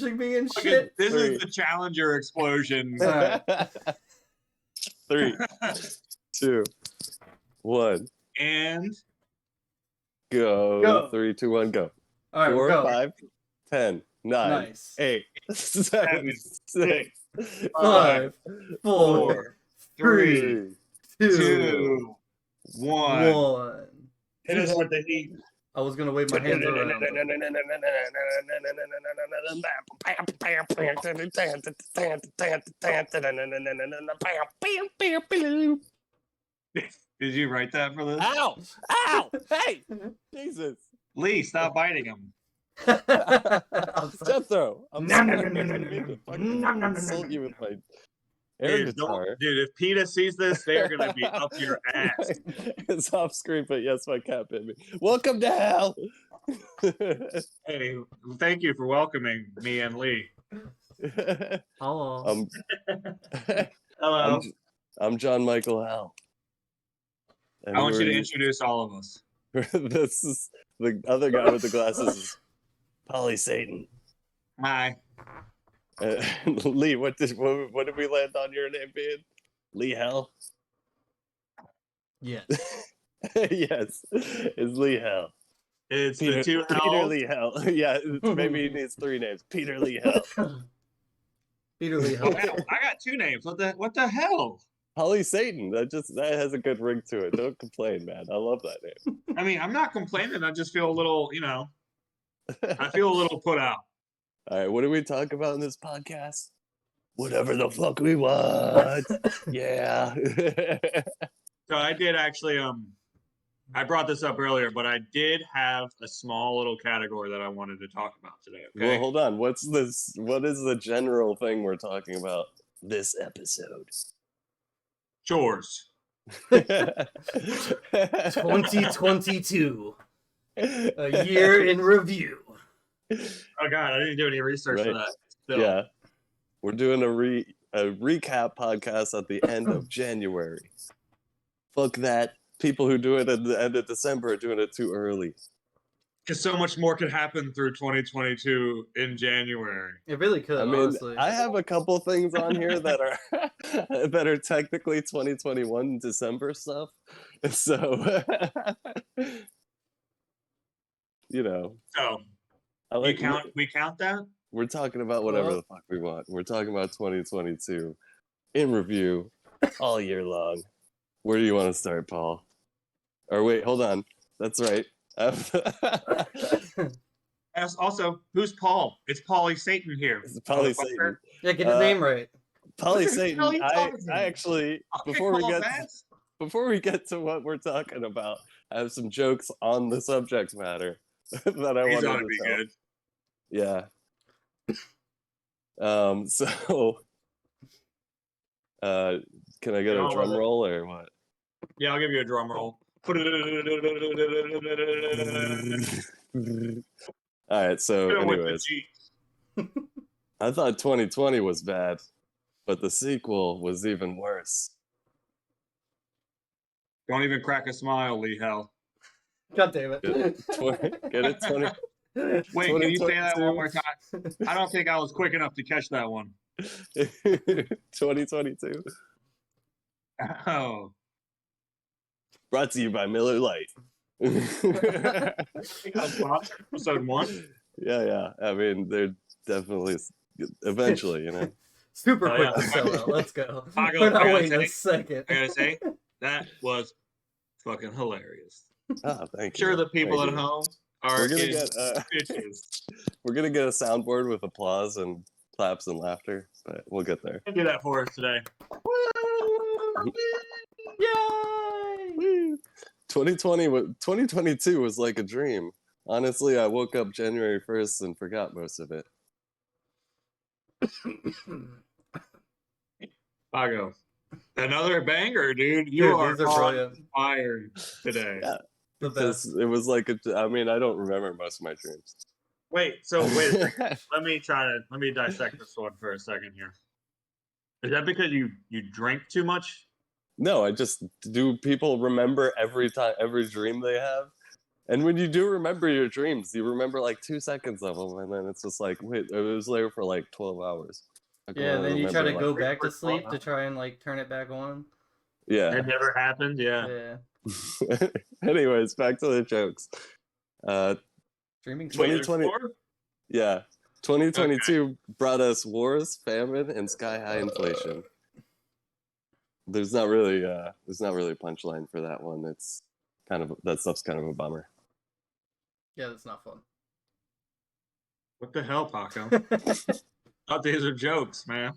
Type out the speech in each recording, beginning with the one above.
me and shit. This is the Challenger explosion. Alright. 3, 2, 1. And Go. 3, 2, 1, go. All right, 4, go. 5, 10, 9, Nice. 8, 7, 6, 5, 4, 3, 2, 1. 1. Hit us with the heat. I was gonna wave my hands around. Did you write that for this? Ow! Ow! Hey! Jesus! Lee, stop biting him. Jethro! I'm No, sorry. no, no, no, no, I didn't mean to fucking no, no, no, insult you with my air Dude, guitar. if PETA sees this, they're gonna be up your ass. It's off screen, but yes, my cat bit me. Welcome to hell! Hey, thank you for welcoming me and Lee. Hello. Hello. I'm John Michael Hell. And I want you to introduce all of us. this is the other guy with the glasses is Polly Satan. Hi. Lee, what did we land on your name being? Lee Hell? Yes. Yes, it's Lee Hell. It's Peter, the two Peter hells. Lee Hell. Yeah, maybe he needs 3 names. Peter Lee Hell. Peter Lee Oh, Hell. wow, I got 2 names. What the hell? Polly Satan. That has a good ring to it. Don't complain, man. I love that name. I mean, I'm not complaining. I just feel a little, I feel a little put out. All right, what do we talk about in this podcast? Whatever the fuck we want. Yeah. So I did actually, I brought this up earlier, but I did have a small little category that I wanted to talk about today. Okay. Well, hold on. What is the general thing we're talking about this episode? Chores. 2022. A year in review. Oh God, I didn't do any research for Right. that. Still. Yeah. We're doing a recap podcast at the end of January. Fuck that. People who do it at the end of December are doing it too early. Because so much more could happen through 2022 in January. It really could, I mean, honestly. I have a couple things on here that are that are technically 2021 December stuff. So So I like we count that? we're talking about whatever the fuck we want. We're talking about 2022 in review all year long. Where do you want to start, Paul? Or wait, hold on. That's right. Also, who's Paul? It's Polly Satan here. It's Polly Satan. Yeah, get his name right. Polly What the Satan. hell are you I talking about? actually I'll kick before we Paul's get ass. before we get to what we're talking about, I have some jokes on the subject matter that I These wanted ought to to be tell. good. Yeah. So can I get a drum roll or what? Yeah, I'll give you a drum roll. All right, so anyways, I thought 2020 was bad, but the sequel was even worse. Don't even crack a smile, Lee Hell. God damn it. Get it? 20, Wait, can you say that 2022? one more time? I don't think I was quick enough to catch that one. 2022. Oh. Brought to you by Miller Lite. Episode 1? Yeah. I mean, they're definitely eventually, Super Oh, quick yeah. to sell out. Let's go. I We're not gotta waiting say- a second. I gotta say, that was fucking hilarious. Oh, thank you. Sure, the people Thank at you. home are We're gonna in get bitches. we're gonna get a soundboard with applause and claps and laughter, but we'll get there. Do that for us today. Yay! 2022 was like a dream. Honestly, I woke up January 1st and forgot most of it. Pago. Another banger, dude. You Dude, are these are on brilliant. fire today. Yeah. The Because best. it was like I mean, I don't remember most of my dreams. Wait a second. Let me dissect this one for a second here. Is that because you drink too much? No, do people remember every dream they have? And when you do remember your dreams, you remember like 2 seconds of them, and then it's just like, wait, it was there for like 12 hours. How come I Yeah, and then you try to remember, go like- back to sleep to try and like turn it back on. Yeah. It never happened. Yeah. Yeah. Anyways, back to the jokes. Streaming. Wait, there's 2020 more? Yeah. 2022 brought us wars, famine, and sky-high inflation. There's not really a punchline for that one. It's that stuff's kind of a bummer. Yeah, that's not fun. What the hell, Paco? Thought these are jokes, man.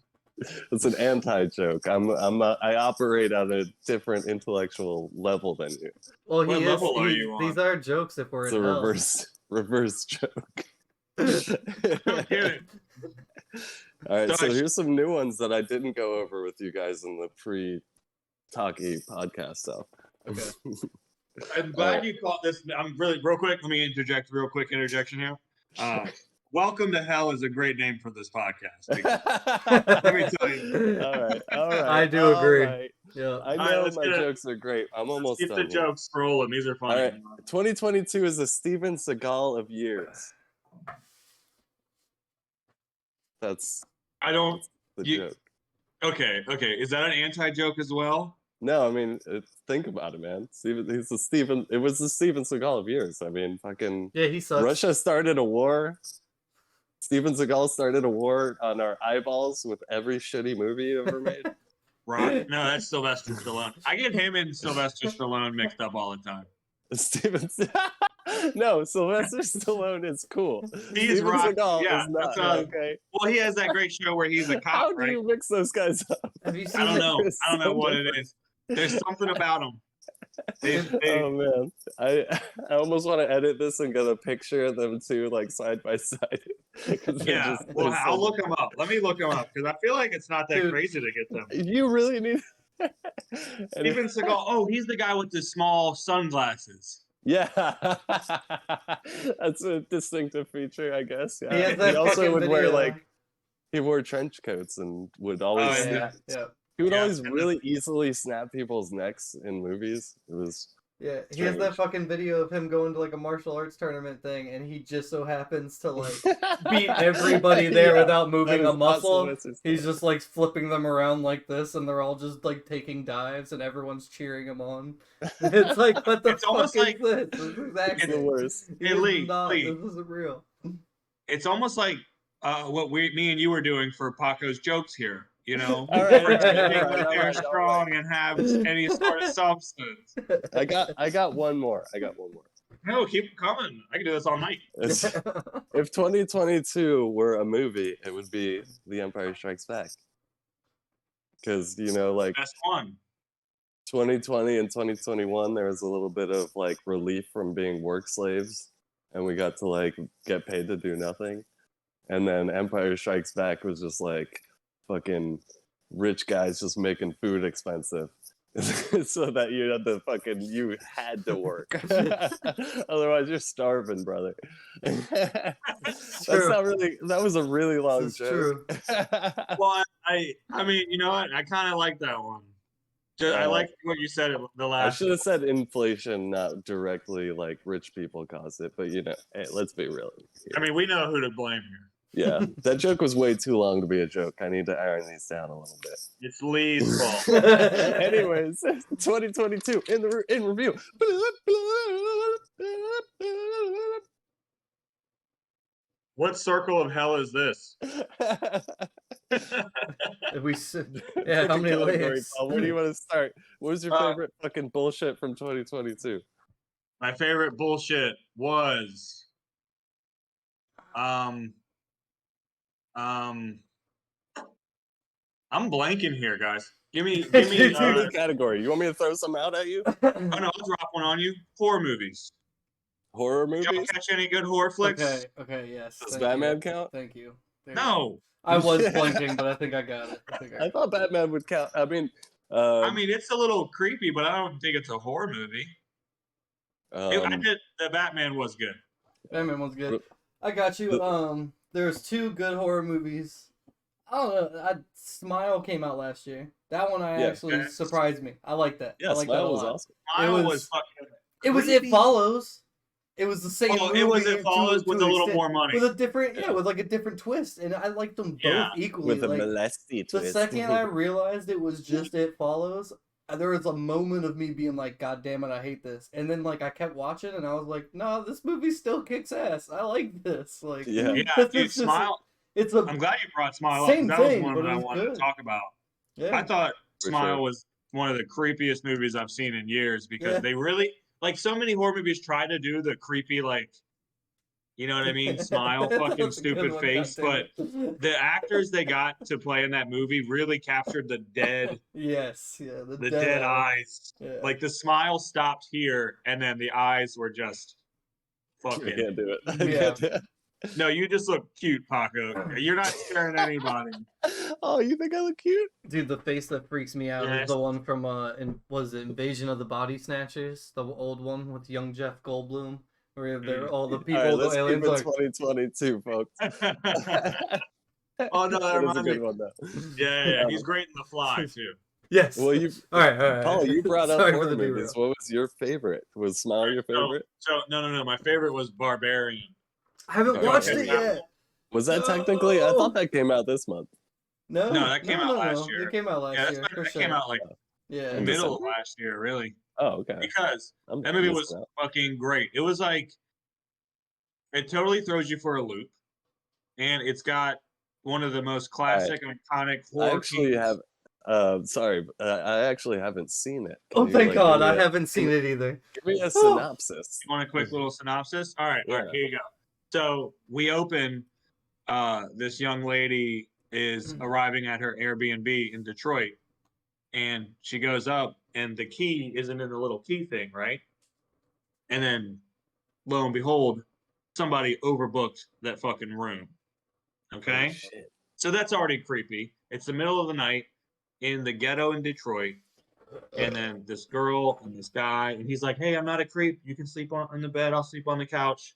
It's an anti-joke. I operate on a different intellectual level than you. Well, What level are you these on? are jokes if we're It's in a hell. reverse joke. Don't get it. All right, so Gosh. here's some new ones that I didn't go over with you guys in the pre-talkie podcast stuff. Okay. I'm glad you caught this. I'm really real quick. Let me interject. Real quick interjection here. Welcome to Hell is a great name for this podcast. because- Let me tell you. All right. I do all agree. right. Yeah. I All right, know let's my get it. jokes are great. I'm almost Keep done. the here. jokes rolling. These are funny. All right. 2022 is the Steven Seagal of years. That's I don't. the You- joke. Okay. Is that an anti-joke as well? No, I mean, think about it, man. It was the Steven Seagal of years. I mean, fucking Yeah, he sucks. Russia started a war. Steven Seagal started a war on our eyeballs with every shitty movie he ever made. Right? No, that's Sylvester Stallone. I get him and Sylvester Stallone mixed up all the time. No, Sylvester Stallone is cool. He's Steven rock. Seagal Yeah, is not. that's, Okay. Well, he has that great show where he's a cop, How do right? you mix those guys up? Have you seen I don't the- know. It's I don't know so what different. it is. There's something about him. They, Oh man, I almost want to edit this and get a picture of them two like side by side. 'Cause they're yeah. just- Well, they're so I'll look him up. Let me look him up because I feel like it's not that Dude. crazy to get them. You really need. Steven Seagal. Oh, he's the guy with the small sunglasses. Yeah, that's a distinctive feature, I guess. Yeah, He has that also fucking would wear video. like he wore trench coats and would always. Oh, Yeah, yeah, He would Yeah, always and then- really easily snap people's necks in movies. It was yeah. He has that Strange. fucking video of him going to like a martial arts tournament thing, and he just so happens to like beat everybody there Yeah, without that moving is a not muscle. Sylvester He's Stallone. just like flipping them around like this, and they're all just like taking dives, and everyone's cheering him on. It's like, what the It's fuck almost is like- this? This is It's the acting. worst. He Hey, is Lee, not- Lee. This isn't real. It's almost like what me and you were doing for Paco's jokes here. You know, All right, pretending all right, that all they're right, all strong and have any sort of substance. I got one more. No, keep them coming. I can do this all night. It's- if 2022 were a movie, it would be The Empire Strikes Back. Because like Best one. 2020 and 2021, there was a little bit of like relief from being work slaves, and we got to like get paid to do nothing. And then Empire Strikes Back was just like fucking rich guys just making food expensive. So that you had to work. Otherwise you're starving, brother. That's true. not really, that was a really long This is joke. Well, I mean, you know what? I kind of like that one. I like what you said the I last. should have said inflation, not directly like rich people caused it, but hey, let's be real. I mean, we know who to blame here. Yeah, that joke was way too long to be a joke. I need to iron these down a little bit. It's Lee's fault. Anyways, 2022 in review. What circle of hell is this? If we yeah, how many Category, legs? Paul. Where do you want to start? What was your Uh, favorite fucking bullshit from 2022? My favorite bullshit was, I'm blanking here, guys. Give me. Give me a category. You want me to throw some out at you? Oh no, I'll drop one on you. Horror movies. Horror Did y'all movies? catch any good horror flicks? Okay, yes. Does thank Batman you. count? Thank you. There. No. I was blinking, but I think I got it. I thought Batman would count. I mean, I mean, it's a little creepy, but I don't think it's a horror movie. The Batman was good. Batman was good. I got you. There's two good horror movies. I don't know. Smile came out last year. That one actually Okay. surprised me. I like that. yeah, I like that Smile a was lot. awesome. Smile was- was fucking. It was creepy. It Follows. it was the same Oh, movie. it was It Follows with a little extent, more money. with a different, with like a different twist, and I liked them both Yeah. equally. With a Like molesty the twist. second I realized it was just It Follows, there was a moment of me being like, "God damn it, I hate this," and then like I kept watching, and I was like, "No, this movie still kicks ass. I like this." Like, Yeah. Yeah, it's dude, just- Smile. It's a I'm glad you brought Smile up. 'Cause same that was thing, one but that it I was wanted good. to talk about. yeah. I thought For Smile sure. was one of the creepiest movies I've seen in years because Yeah. they really, like, so many horror movies try to do the creepy, like, you know what I mean, smile, That's fucking a good stupid one, face. But goddammit. the actors they got to play in that movie really captured the dead, Yes, yeah, the dead eyes. Yeah. Like the smile stopped here, and then the eyes were just I fucking. can't do it. I Yeah. can't do it. No, you just look cute, Paco. You're not scaring anybody. Oh, you think I look cute? Dude, the face that freaks me out Yes. is the one from was it Invasion of the Body Snatchers, the old one with young Jeff Goldblum, where they're all the people, All right, let's the keep aliens it like, 2022, folks. Oh no, that That is a reminds me. good one, though. Yeah, he's great in The Fly too. yes. Well, you, all right. Paul, you brought up Sorry for horror the movies. derail. What was your favorite? Was Smile your favorite? So no. My favorite was Barbarian. I haven't Okay. watched Okay. it yet. Was that technically? I No. thought that came out this month. No, No, that came out last year. It came out last Yeah, year. For that sure. came out like Yeah. In middle of December? last year, really. Oh, okay. Because I'm that movie missing was out. fucking great. It was like it totally throws you for a loop, and it's got one of the most classic, iconic I horror. actually themes. have. Sorry, I actually haven't seen it. Oh, Can you, thank like, God, give me I a- haven't seen it either. Give me a synopsis. You want a quick little synopsis? All right, Yeah. here you go. So we open. This young lady is arriving at her Airbnb in Detroit, and she goes up, and the key isn't in the little key thing, right? And then, lo and behold, somebody overbooked that fucking room. Okay, Oh, shit. so that's already creepy. It's the middle of the night in the ghetto in Detroit, and then this girl and this guy, and he's like, "Hey, I'm not a creep. You can sleep on the bed. I'll sleep on the couch."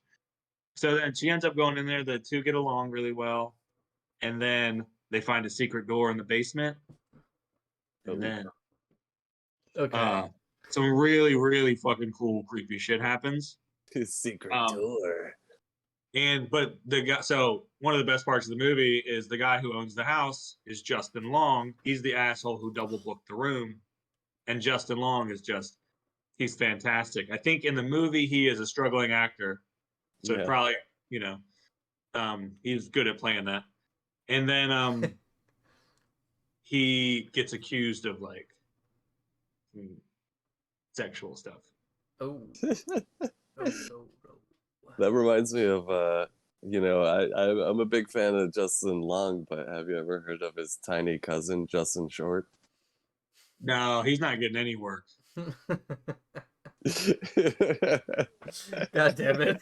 So then she ends up going in there. The two get along really well, and then they find a secret door in the basement, and then Okay. some really, really fucking cool, creepy shit happens. His secret Um, door. But the guy, so one of the best parts of the movie is the guy who owns the house is Justin Long. He's the asshole who double booked the room, and Justin Long is he's fantastic. I think in the movie he is a struggling actor, so Yeah. probably he's good at playing that. And then he gets accused of like sexual stuff. Oh. That reminds me of I'm a big fan of Justin Long, but have you ever heard of his tiny cousin Justin Short? No, he's not getting any work. God damn it.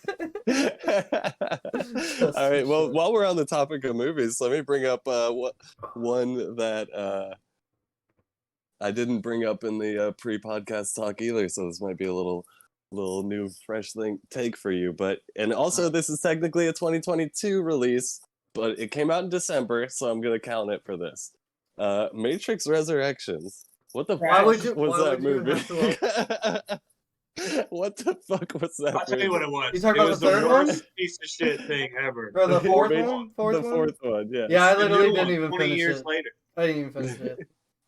All right. Well, while we're on the topic of movies, let me bring up one that I didn't bring up in the pre-podcast talk either. So this might be a little new fresh take for you. And also this is technically a 2022 release, but it came out in December, so I'm gonna count it for this. Matrix Resurrections. What the Why fuck would you- was why that would you movie? What the fuck was that? I'll tell you what it movie? was. You talking It about was the third one? worst piece of shit thing ever. Or the fourth Matrix- one? The fourth one, yeah. Yeah, I The literally new didn't one, even 20 finish years it. later. I didn't even finish it.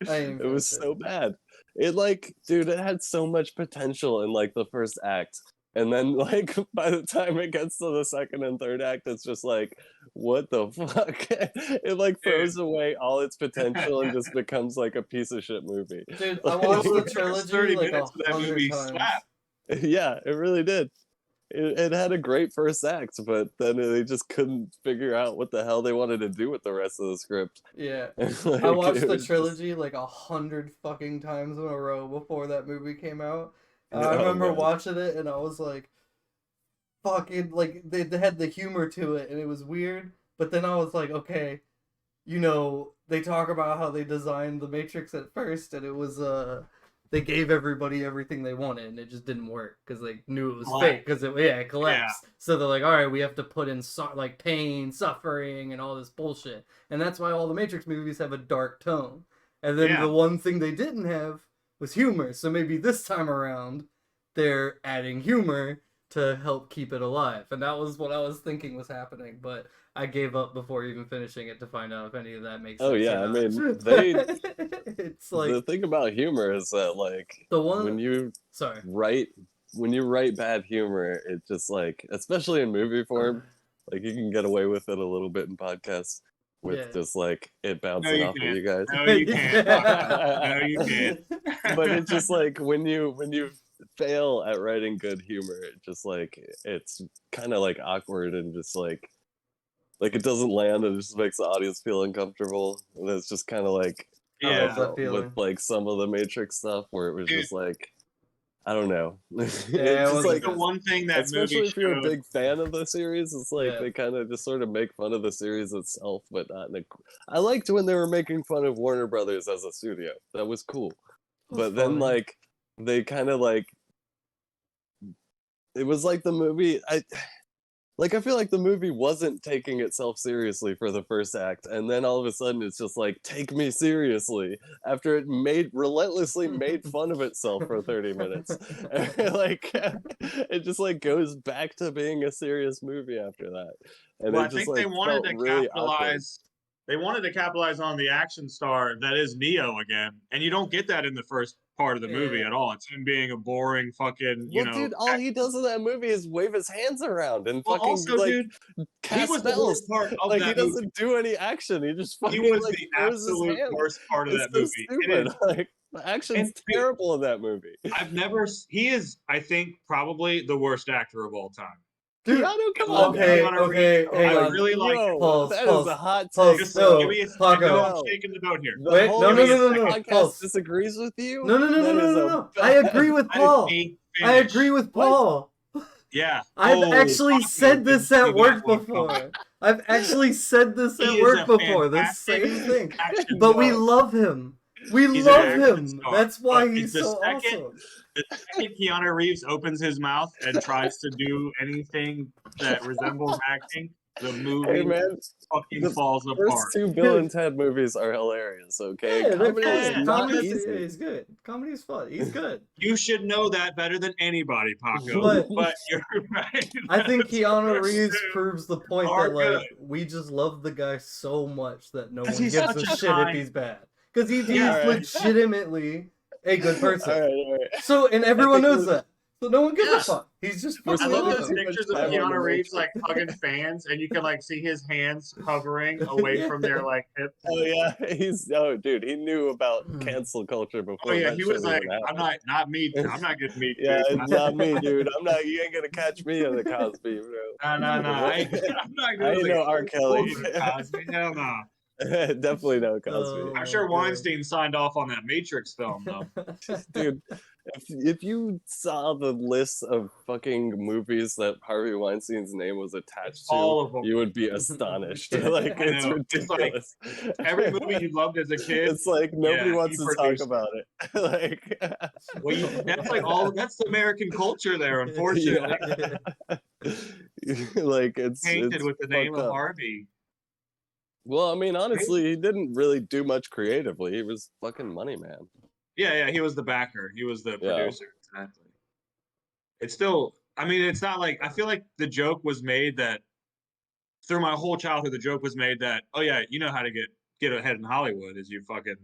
It was so bad. Dude, it had so much potential in like the first act. And then like by the time it gets to the second and third act, it's just like, what the fuck? It like throws away all its potential and just becomes like a piece of shit movie. Dude, I watched the First trilogy 30 like minutes of that 100 movie times. slapped. Yeah, it really did. It had a great first act, but then they just couldn't figure out what the hell they wanted to do with the rest of the script. Yeah. Like, I watched it the was just- trilogy like 100 fucking times in a row before that movie came out. And I Oh, remember man. watching it and I was like, fucking, like, they had the humor to it and it was weird. But then I was like, okay, they talk about how they designed the Matrix at first and it was, they gave everybody everything they wanted and it just didn't work because they knew it was fake because it collapsed. So they're like, all right, we have to put in like pain, suffering, and all this bullshit. And that's why all the Matrix movies have a dark tone. And then the one thing they didn't have was humor. So maybe this time around they're adding humor to help keep it alive. And that was what I was thinking was happening, but I gave up before even finishing it to find out if any of that makes sense. Oh or yeah, I not. mean, they. It's like The thing about humor is that like the one. when you Sorry. write bad humor, it just like, especially in movie form, like you can get away with it a little bit in podcasts with Yeah. just like it No, bouncing you off of can't. you guys. No, you can't. No, you can't. But it's just like when you fail at writing good humor, it just like it's kind of like awkward and just like it doesn't land and it just makes the audience feel uncomfortable. And it's just kind of like I Yeah. love that feeling. with like some of the Matrix stuff where it was Dude. just like, I don't know. It's it just wasn't like, the one thing that especially movie if you're a showed. big fan of the series, it's like Yeah. they kind of just sort of make fun of the series itself, but not in a. I liked when they were making fun of Warner Brothers as a studio. That was cool. was But then funny. like they kind of like it was like the movie. I feel like the movie wasn't taking itself seriously for the first act, and then all of a sudden it's just like, take me seriously, after it relentlessly made fun of itself for 30 minutes. Like it just like goes back to being a serious movie after that. And Well, it I just think they like wanted felt to really awkward. capitalize. They wanted to capitalize on the action star that is Neo again, and you don't get that in the first part of the movie Yeah. at all. It's him being a boring fucking, Well, dude, all he does in that movie is wave his hands around and Well, fucking also, like dude, he cast was the spells. worst part of Like he that movie. doesn't do any action. He just He fucking was like the throws his absolute hands. worst part of It's that so movie. It stupid. is. Like the action's And, dude, terrible in that movie. I've never. He is, I think, probably the worst actor of all time. Dude, Keanu, come love on, okay, man. Keanu okay, Reeves. hang I on. really like Yo, Pulse, that pulse, is a hot pulse, take. Just no, give me a Paco. second. I'm No. shaking the boat here. The Wait, whole no, podcast Pulse. disagrees with you. No. That is a I agree with That is Paul. me I finished. agree with What? Paul. Yeah. I've Oh, actually Paco said this didn't at see work that one before. coming. I've actually said this He at is work a before. The fantastic same thing. action But we star. love him. We He's an love action him. star. That's why But he's the so second- awesome. The second Keanu Reeves opens his mouth and tries to do anything that resembles acting, the movie Hey man, fucking the falls first apart. two Bill and Ted movies are hilarious. Okay, Yeah, they're comedy is funny. not Comedy's easy. he's good. Comedy's fun. He's good. You should know that better than anybody, Paco. But- But you're right. I think Those Keanu first Reeves two proves the point are that like good. we just love the guy so much that no one Because he's gives such a a shit if kind- he's bad. Because he's Yeah, right. legitimately a good person. all right. So and everyone think knows it was- that. So no one gives Yeah. a fuck. He's just We're I fucking love spending those too awesome. much pictures of time on the Keanu Reeves like Matrix. hugging fans, and you can like see his hands hovering away from their like hips. Oh yeah, dude, he knew about cancel culture before. Oh yeah, that he shit was like, even I'm happened. not me. I'm not getting me. Yeah, dude. it's not me, dude. You ain't gonna catch me in the Cosby, bro. No. I'm not I going ain't no R. Kelly. Cosby. Hell no. Definitely no Cosby. I'm sure Oh, Weinstein signed off on that Matrix film though. Dude, if you saw the list of fucking movies that Harvey Weinstein's name was attached to, All of them. you would be astonished. Yeah, Like I it's know. It's like ridiculous. Every movie you loved as a kid. It's like nobody yeah, wants he to talk produced about it. Like Well, that's like that's American culture there, unfortunately. like it's Painted with the name fucked of up. Harvey. Well, I mean, honestly, he didn't really do much creatively. He was fucking money man. Yeah, he was the backer. He was the Yeah. producer. Exactly. It's still, I mean, it's not like, I feel like the joke was made that through my whole childhood, the joke was made that, oh yeah, you know how to get ahead in Hollywood is you fucking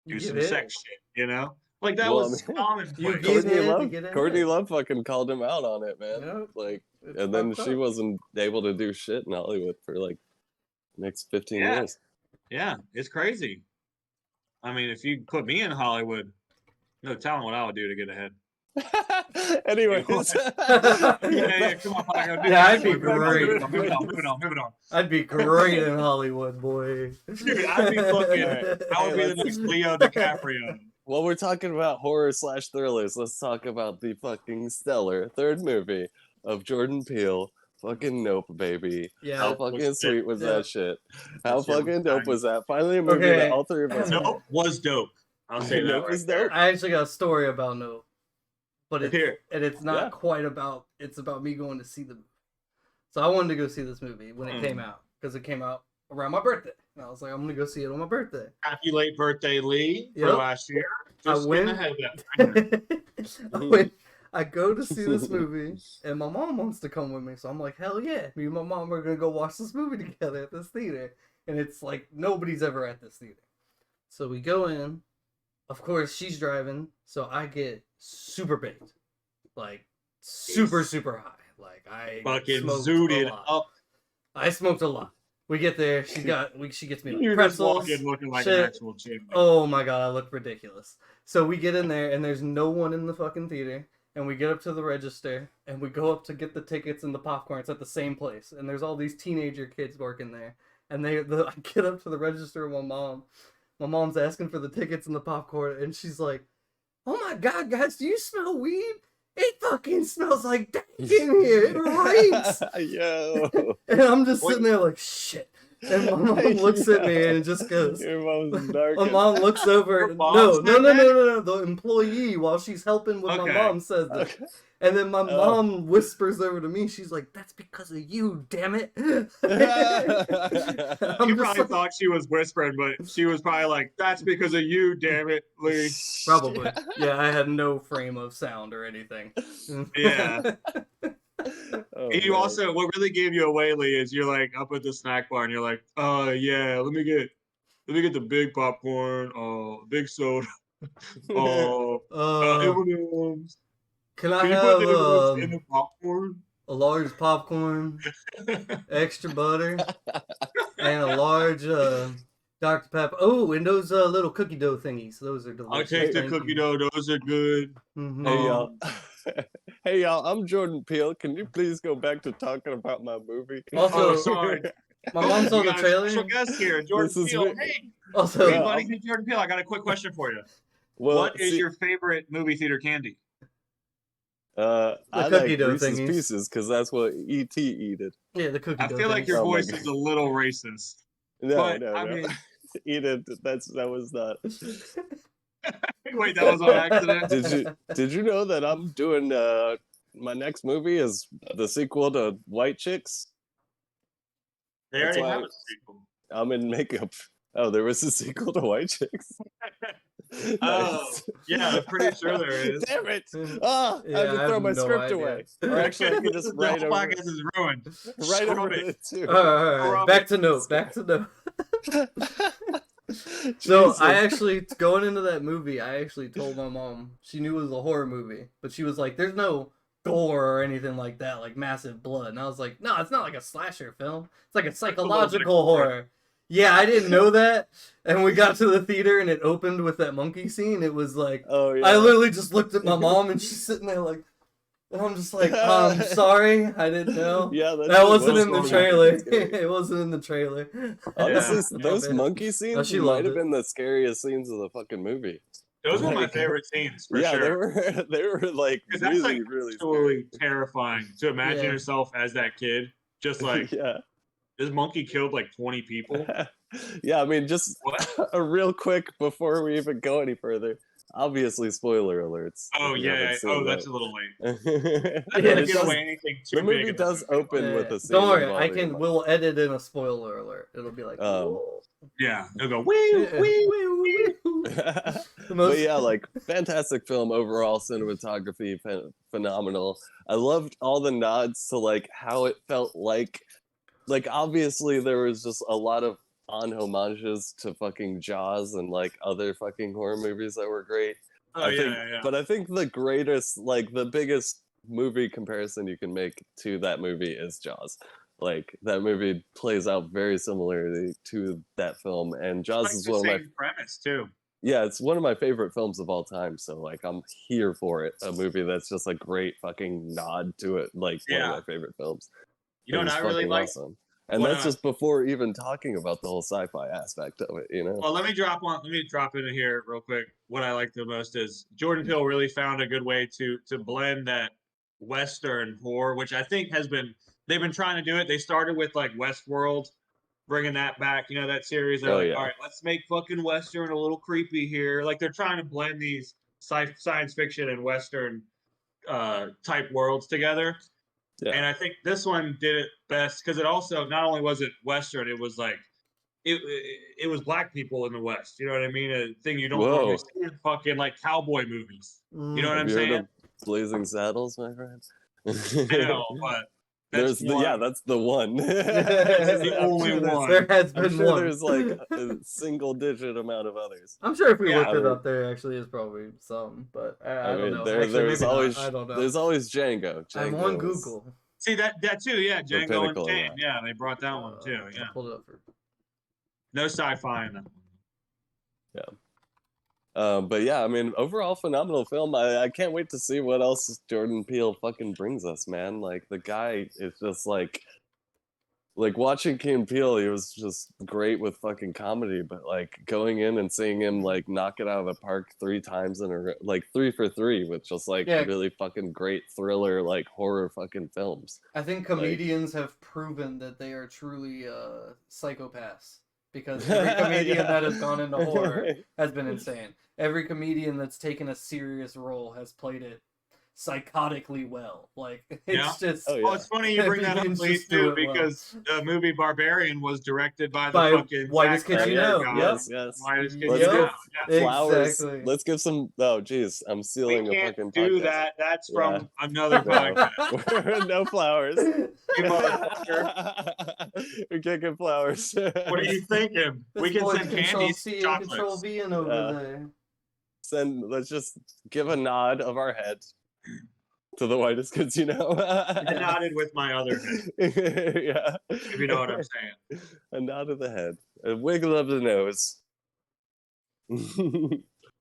do some sex shit, you know? Like that Well, was I mean, commonplace. you get Courtney it, Love, you get it. Courtney Love fucking called him out on it, man. Yep. Like, It's and then fucked she up. wasn't able to do shit in Hollywood for like next 15 Yeah. years. Yeah, it's crazy. I mean, if you put me in Hollywood, no telling what I would do to get ahead. Anyways, Yeah, come on, Paco, do Yeah, that. I'd be great. Moving on. I'd be great in Hollywood, boy. Dude, I'd be fucking, I would be the Hey, next Leo DiCaprio. while we're talking about horror/thrillers, let's talk about the fucking stellar third movie of Jordan Peele. Fucking Nope, baby. Yeah. How fucking sweet was Yeah. that shit? How That's your fucking dope time. was that? Finally, a movie Okay. that all three of us. Nope, was dope. I'll say that Nope right was there. dope. I actually got a story about No, but it's Here. and it's not Yeah. quite about. It's about me going to see the movie. So I wanted to go see this movie when it came out because it came out around my birthday, and I was like, I'm gonna go see it on my birthday. Happy late birthday, Lee, for Yep. last year. I Just win. getting ahead of that. I went, I go to see this movie, and my mom wants to come with me, so I'm like, hell yeah, me and my mom are gonna go watch this movie together at this theater, and it's like nobody's ever at this theater, so we go in. Of course, she's driving, so I get super baked, like super high. Like I Fucking smoked zooted a lot. up. I smoked a lot. We get there. She gets me like You just pretzels. walk in looking like shit. an actual champion. Oh my god, I look ridiculous. So we get in there, and there's no one in the fucking theater. And we get up to the register, and we go up to get the tickets and the popcorn. It's at the same place, and there's all these teenager kids working there. And I get up to the register with my mom. My mom's asking for the tickets and the popcorn, and she's like, "Oh my god, guys, do you smell weed? It fucking smells like dank in here. It reeks." Yo. And I'm just sitting there like, shit. And my mom looks at me and just goes, Your mom's dark. my mom looks over. Your mom No. said that? The employee, while she's helping with my Okay. mom, says this. Okay. And then my Oh. mom whispers over to me. She's like, "That's because of you, damn it." I'm You just probably like, thought she was whispering, but she was probably like, "That's because of you, damn it, Lee." probably. Yeah, I had no frame of sound or anything. Yeah. Oh, And you man. also, what really gave you away, Lee, is you're like up at the snack bar and you're like, yeah, let me get the big popcorn, big soda, M&Ms. Can I Can you put have the M&Ms in the popcorn? a large popcorn, extra butter, and a large Dr. Pepper? Oh, and those little cookie dough thingies. Those are delicious. I'll take the Thank cookie you. dough. Those are good. Mhm. Hey y'all. Hey y'all, I'm Jordan Peele. Can you please go back to talking about my movie? Also- Oh, sorry. My mom saw We the got a trailer. special guest here, Jordan This is Peele. me. Hey, Also, hey, Yeah, buddy, I'm- hey, Jordan Peele. I got a quick question for you. Well, What is see, your favorite movie theater candy? I cookie like dough Reese's thingies. Pieces because that's what E.T. eated. yeah, the cookie I dough feel like things. your Oh my voice God. is a little racist. No, But, no, I no. mean- Eat it. That was not. Wait, that was on accident. Did you know that I'm doing my next movie is the sequel to White Chicks? They That's already why- have a sequel. I'm in makeup. Oh, there was a sequel to White Chicks. Oh, Nice. yeah, I'm pretty sure there is. Damn it! Ah, Yeah, I have to I throw have my no script idea. away. Or actually, I can just The write whole over, podcast is ruined. right Scrub over it. it too. All right. Back to note. Back to note. So I Jesus. actually, going into that movie, I actually told my mom. She knew it was a horror movie, but she was like, "There's no gore or anything like that, like massive blood." And I was like, "No, it's not like a slasher film. It's like a psychological horror." Yeah, I didn't know that. And we got to the theater and it opened with that monkey scene. It was like, Oh yeah. I literally just looked at my mom and she's sitting there like, and I'm just like, sorry, I didn't know. Yeah, That wasn't was in the wrong. trailer. It's scary. It wasn't in the trailer. Honestly, Yeah. those Yeah. monkey scenes she might loved have it. been the scariest scenes of the fucking movie. Those were my Like- favorite scenes, for yeah, sure. they were like 'Cause that's, really, like, really Totally terrifying to imagine Yeah. yourself as that kid. Just like, scary. Yeah. this monkey killed like 20 people. Yeah, I mean, just What? a real quick before we even go any further. Obviously, spoiler alerts. Oh, if you yeah. haven't seen Oh, that's that. a little late. I Yeah, don't it give does- away anything too The big. movie in does movie. open with Yeah. a scene. Don't worry, I involving can. a We'll edit in a spoiler alert. It'll be like, "Whoa." Yeah. It'll go, wee, Yeah. wee. Wee, wee. monkey. The most- But yeah, like fantastic film overall, cinematography phenomenal. I loved all the nods to like how it felt like obviously there was just a lot of homages to fucking Jaws and like other fucking horror movies that were great. Oh, I yeah, think, yeah. But I think the greatest, like the biggest movie comparison you can make to that movie is Jaws. Like that movie plays out very similarly to that film, and Jaws Like is the one of my same premise, too. yeah, it's one of my favorite films of all time. So like I'm here for it. A movie that's just a great fucking nod to it. Like one Yeah. of my favorite films. You know It what was I really fucking like? awesome. And What, that's just before even talking about the whole sci-fi aspect of it, you know? Well, let me drop into here real quick. What I like the most is Jordan Peele really found a good way to blend that Western horror, which I think they've been trying to do it. They started with like Westworld, bringing that back, you know, that series. They're Oh, like, yeah. all right, let's make fucking Western a little creepy here. Like they're trying to blend these science fiction and Western type worlds together. Yeah. And I think this one did it best because it also not only was it Western, it was like it was black people in the West. You know what I mean? A thing you don't Whoa. normally see in fucking like cowboy movies. You know what I'm Have you heard saying? of Blazing Saddles, my friend. I know, but that's that's the one. That's the only one. There has been I'm sure one. there's like a single digit amount of others. I'm sure if we Yeah, looked I it mean- up, there actually is probably some, but I don't mean, know. there, Actually, there's maybe always not. I don't know. there's always Django. I'm Django on is- Google. See that too, yeah. The Django pinnacle of Unchained, that. yeah, they brought that one too. I Yeah, pulled it up for. no sci-fi in that one. But yeah, I mean, overall phenomenal film. I can't wait to see what else Jordan Peele fucking brings us, man. Like the guy is just like watching Key and Peele, he was just great with fucking comedy, but like going in and seeing him like knock it out of the park 3 times in a row, like 3 for 3 with just like Yeah. really fucking great thriller, like horror fucking films. I think comedians have proven that they are truly psychopaths because every comedian that has gone into horror has been insane. Every comedian that's taken a serious role has played it psychotically well. Like it's Yeah. just Oh, Oh, yeah. it's funny you bring that up, Comedians Lee, just do too, it well. because the movie Barbarian was directed by the By fucking Whitest Zack Kids You Snyder Know, guy. yep. Yes. Whitest Kids Let's You Yep. Know. give Yeah. flowers. Exactly. Let's give some. Oh, geez, I'm We stealing a can't fucking do podcast. that. That's Yeah. from another No. podcast. No flowers. You motherfucker. We can't get flowers. What are you thinking? We This can boy's send Control candies, C and chocolates. Control V in over there. Let's just give a nod of our head to the Whitest Kids You Know. I nodded with my other head, Yeah. if you know what I'm saying. A nod of the head. A wiggle of the nose.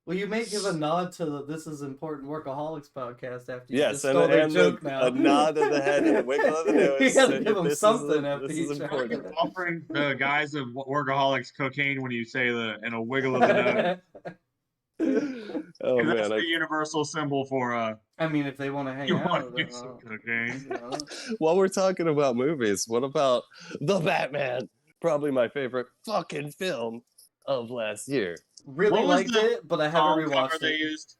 Well, you may give a nod to the This Is Important Workaholics podcast after you Yes, just and, stole their and joke a, now. a nod of the head and a wiggle of the nose. You gotta give This them is something a- after this each is one. important. Offering the guys of Workaholics cocaine when you say and a wiggle of the nose. Oh And that's man, the universal symbol for I mean, if they want to hang you out, want to do some cocaine. you know. while we're talking about movies, what about The Batman? Probably my favorite fucking film of last year. Really What was liked the it, but I Song haven't cover rewatched they it. used.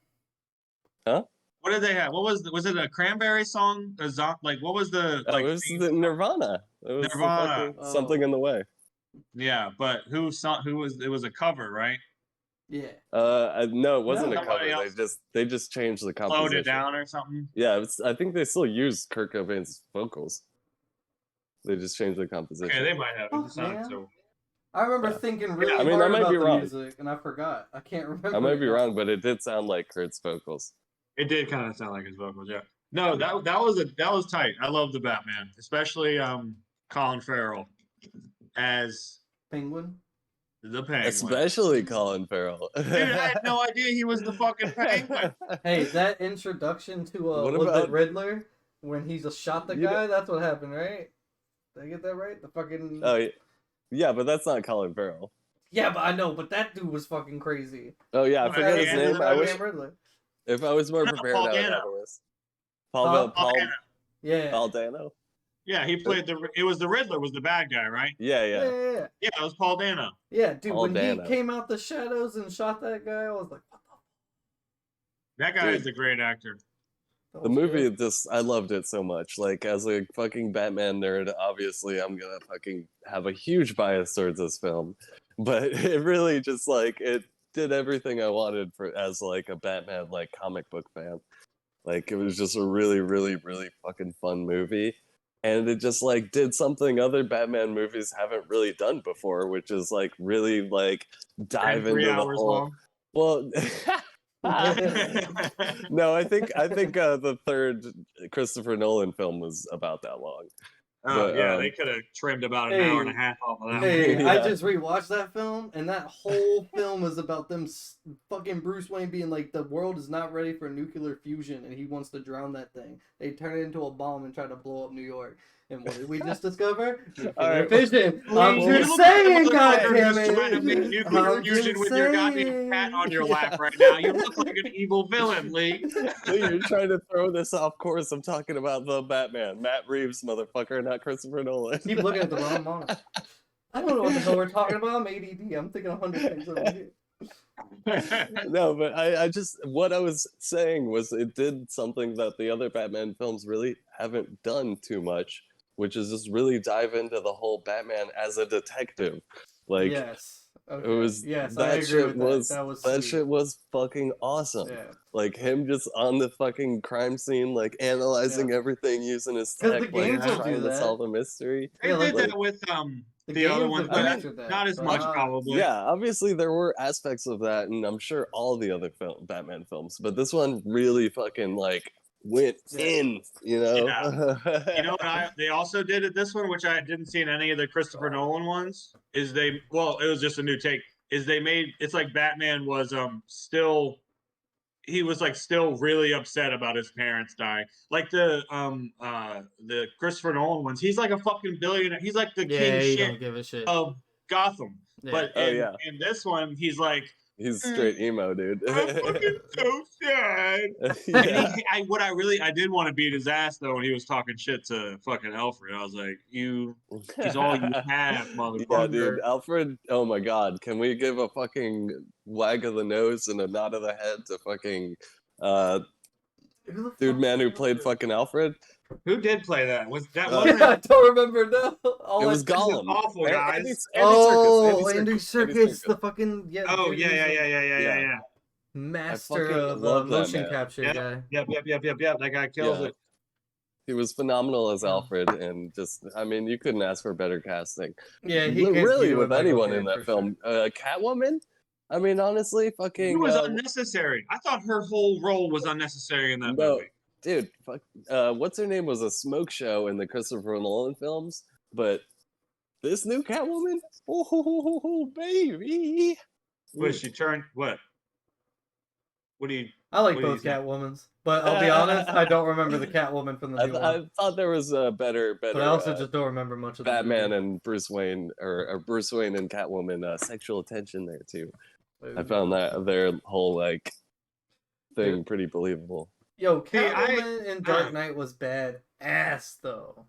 Huh? What did they have? What was it a Cranberry song? Like what was the Oh, like? it was theme the song? Nirvana. It was the Nirvana. fucking Oh. Something in the Way. Yeah, but who was it was a cover, right? Yeah. No, it wasn't No. a cover. Somebody else They just changed the composition. Slowed it down or something. Yeah, I think they still use Kurt Cobain's vocals. They just changed the composition. Okay, they might have. Oh, It sounded man. so. I remember Yeah. thinking really I mean, I hard might about be the wrong. music, and I forgot. I can't remember. I might it be now. wrong, but it did sound like Kurt's vocals. It did kind of sound like his vocals, yeah. No, that was tight. I love the Batman, especially Colin Farrell as Penguin. the Penguin. Especially Colin Farrell. Dude, I had no idea he was the fucking Penguin. Hey, that introduction to What was it about- Riddler when he just shot the You know- guy? That's what happened, right? Did I get that right? The fucking Oh, yeah, but that's not Colin Farrell. yeah, but I know, but that dude was fucking crazy. Oh yeah, I Oh, forget yeah, his yeah, name. the I wish Goddamn Riddler. if I was more No, prepared, Paul I would Dano. have a list. Paul Paul Dano. Yeah. Paul Dano. Yeah, he played it was the Riddler was the bad guy, right? Yeah, Yeah, yeah. yeah, yeah. Yeah, it was Paul Dano. Yeah, dude, Paul when Dano. he came out the shadows and shot that guy, I was like, what That guy Dude. is a great actor. the The movie just I loved it so much. Like as a fucking Batman nerd, obviously I'm gonna fucking have a huge bias towards this film. But it really just like it did everything I wanted for as like a Batman like comic book fan. Like it was just a really, really, really fucking fun movie. And it just like did something other Batman movies haven't really done before, which is like really like dive And 3 into the hours whole long. well no, I think the third Christopher Nolan film was about that long. Oh But, yeah, they could have trimmed about an hour and a half off of that. Hey, one. I Yeah. just rewatched that film, and that whole film was about them fucking Bruce Wayne being like, the world is not ready for nuclear fusion, and he wants to drown that thing. They turn it into a bomb and try to blow up New York. And what did we just discover? Nuclear Alright. fission. I'm Well, you just look like a saying, motherfucker goddammit. who's trying to make nuclear I'm fusion just with your goddamn saying. cat on your lap right now. You look like an evil villain, Lee. You're trying to throw this off course. I'm talking about the Batman, Matt Reeves, motherfucker, not Christopher Nolan. Keep looking at the wrong monitor. I don't know what the hell we're talking about. I'm ADD. I'm thinking 100 things over here. No, but I just what I was saying was it did something that the other Batman films really haven't done too much, which is just really dive into the whole Batman as a detective. Like Yes. Okay. It was yes, I that agree shit with was that. That was that sweet. shit was fucking awesome. Yeah. Like him just on the fucking crime scene, like analyzing everything using his 'Cause the tech, like games will trying do to that. solve a mystery. They Yeah, did like that with the the other games ones, have but captured that, not as but much not- probably. Yeah, obviously there were aspects of that, and I'm sure all the other Batman films, but this one really fucking like went Yeah. in, you know. You know what they also did at this one, which I didn't see in any of the Christopher Nolan ones, is it was just a new take. Is they made it's like Batman was still he was like still really upset about his parents dying. Like the Christopher Nolan ones, he's like a fucking billionaire. He's like the king Yeah, you shit don't give a shit. of Gotham. Yeah. But Oh, in, yeah. in this one, he's like, He's straight emo, dude. I'm fucking so sad. Yeah. And I did want to beat his ass though when he was talking shit to fucking Alfred. I was like, he's all you have, motherfucker. Yeah, dude, Alfred. Oh my God, can we give a fucking wag of the nose and a nod of the head to fucking Who the dude fuck man who was played it? fucking Alfred? Who did play that? Was that Uh, wasn't I don't remember now. It was This is Gollum. awful, Andy- guys. Andy Oh, Serkis, Andy Serkis, the fucking Oh dude yeah, who's yeah, a yeah, yeah, yeah, yeah, yeah. master fucking of love that motion man. capture Yeah. guy. Yep. That guy kills Yeah. it. He was phenomenal as Yeah. Alfred, and just, I mean, you couldn't ask for better casting. Yeah, he could Really do a with Michael anyone Caine in that for film. Catwoman? I mean, honestly, It fucking. was unnecessary. I thought her whole role was unnecessary in that No, movie. dude, fuck. What's her name was a smoke show in the Christopher Nolan films, but this new Catwoman, oh baby. Was she turned what? What do you? I like What do you both think? Catwomans, but I'll be honest, I don't remember the Catwoman from the new one. I thought there was a better, But I also just don't remember much of the Batman movie. and Bruce Wayne, or Bruce Wayne and Catwoman sexual tension there too. I Ooh. found that their whole like thing pretty believable. Yo, See, Catwoman in Dark Knight was bad ass though.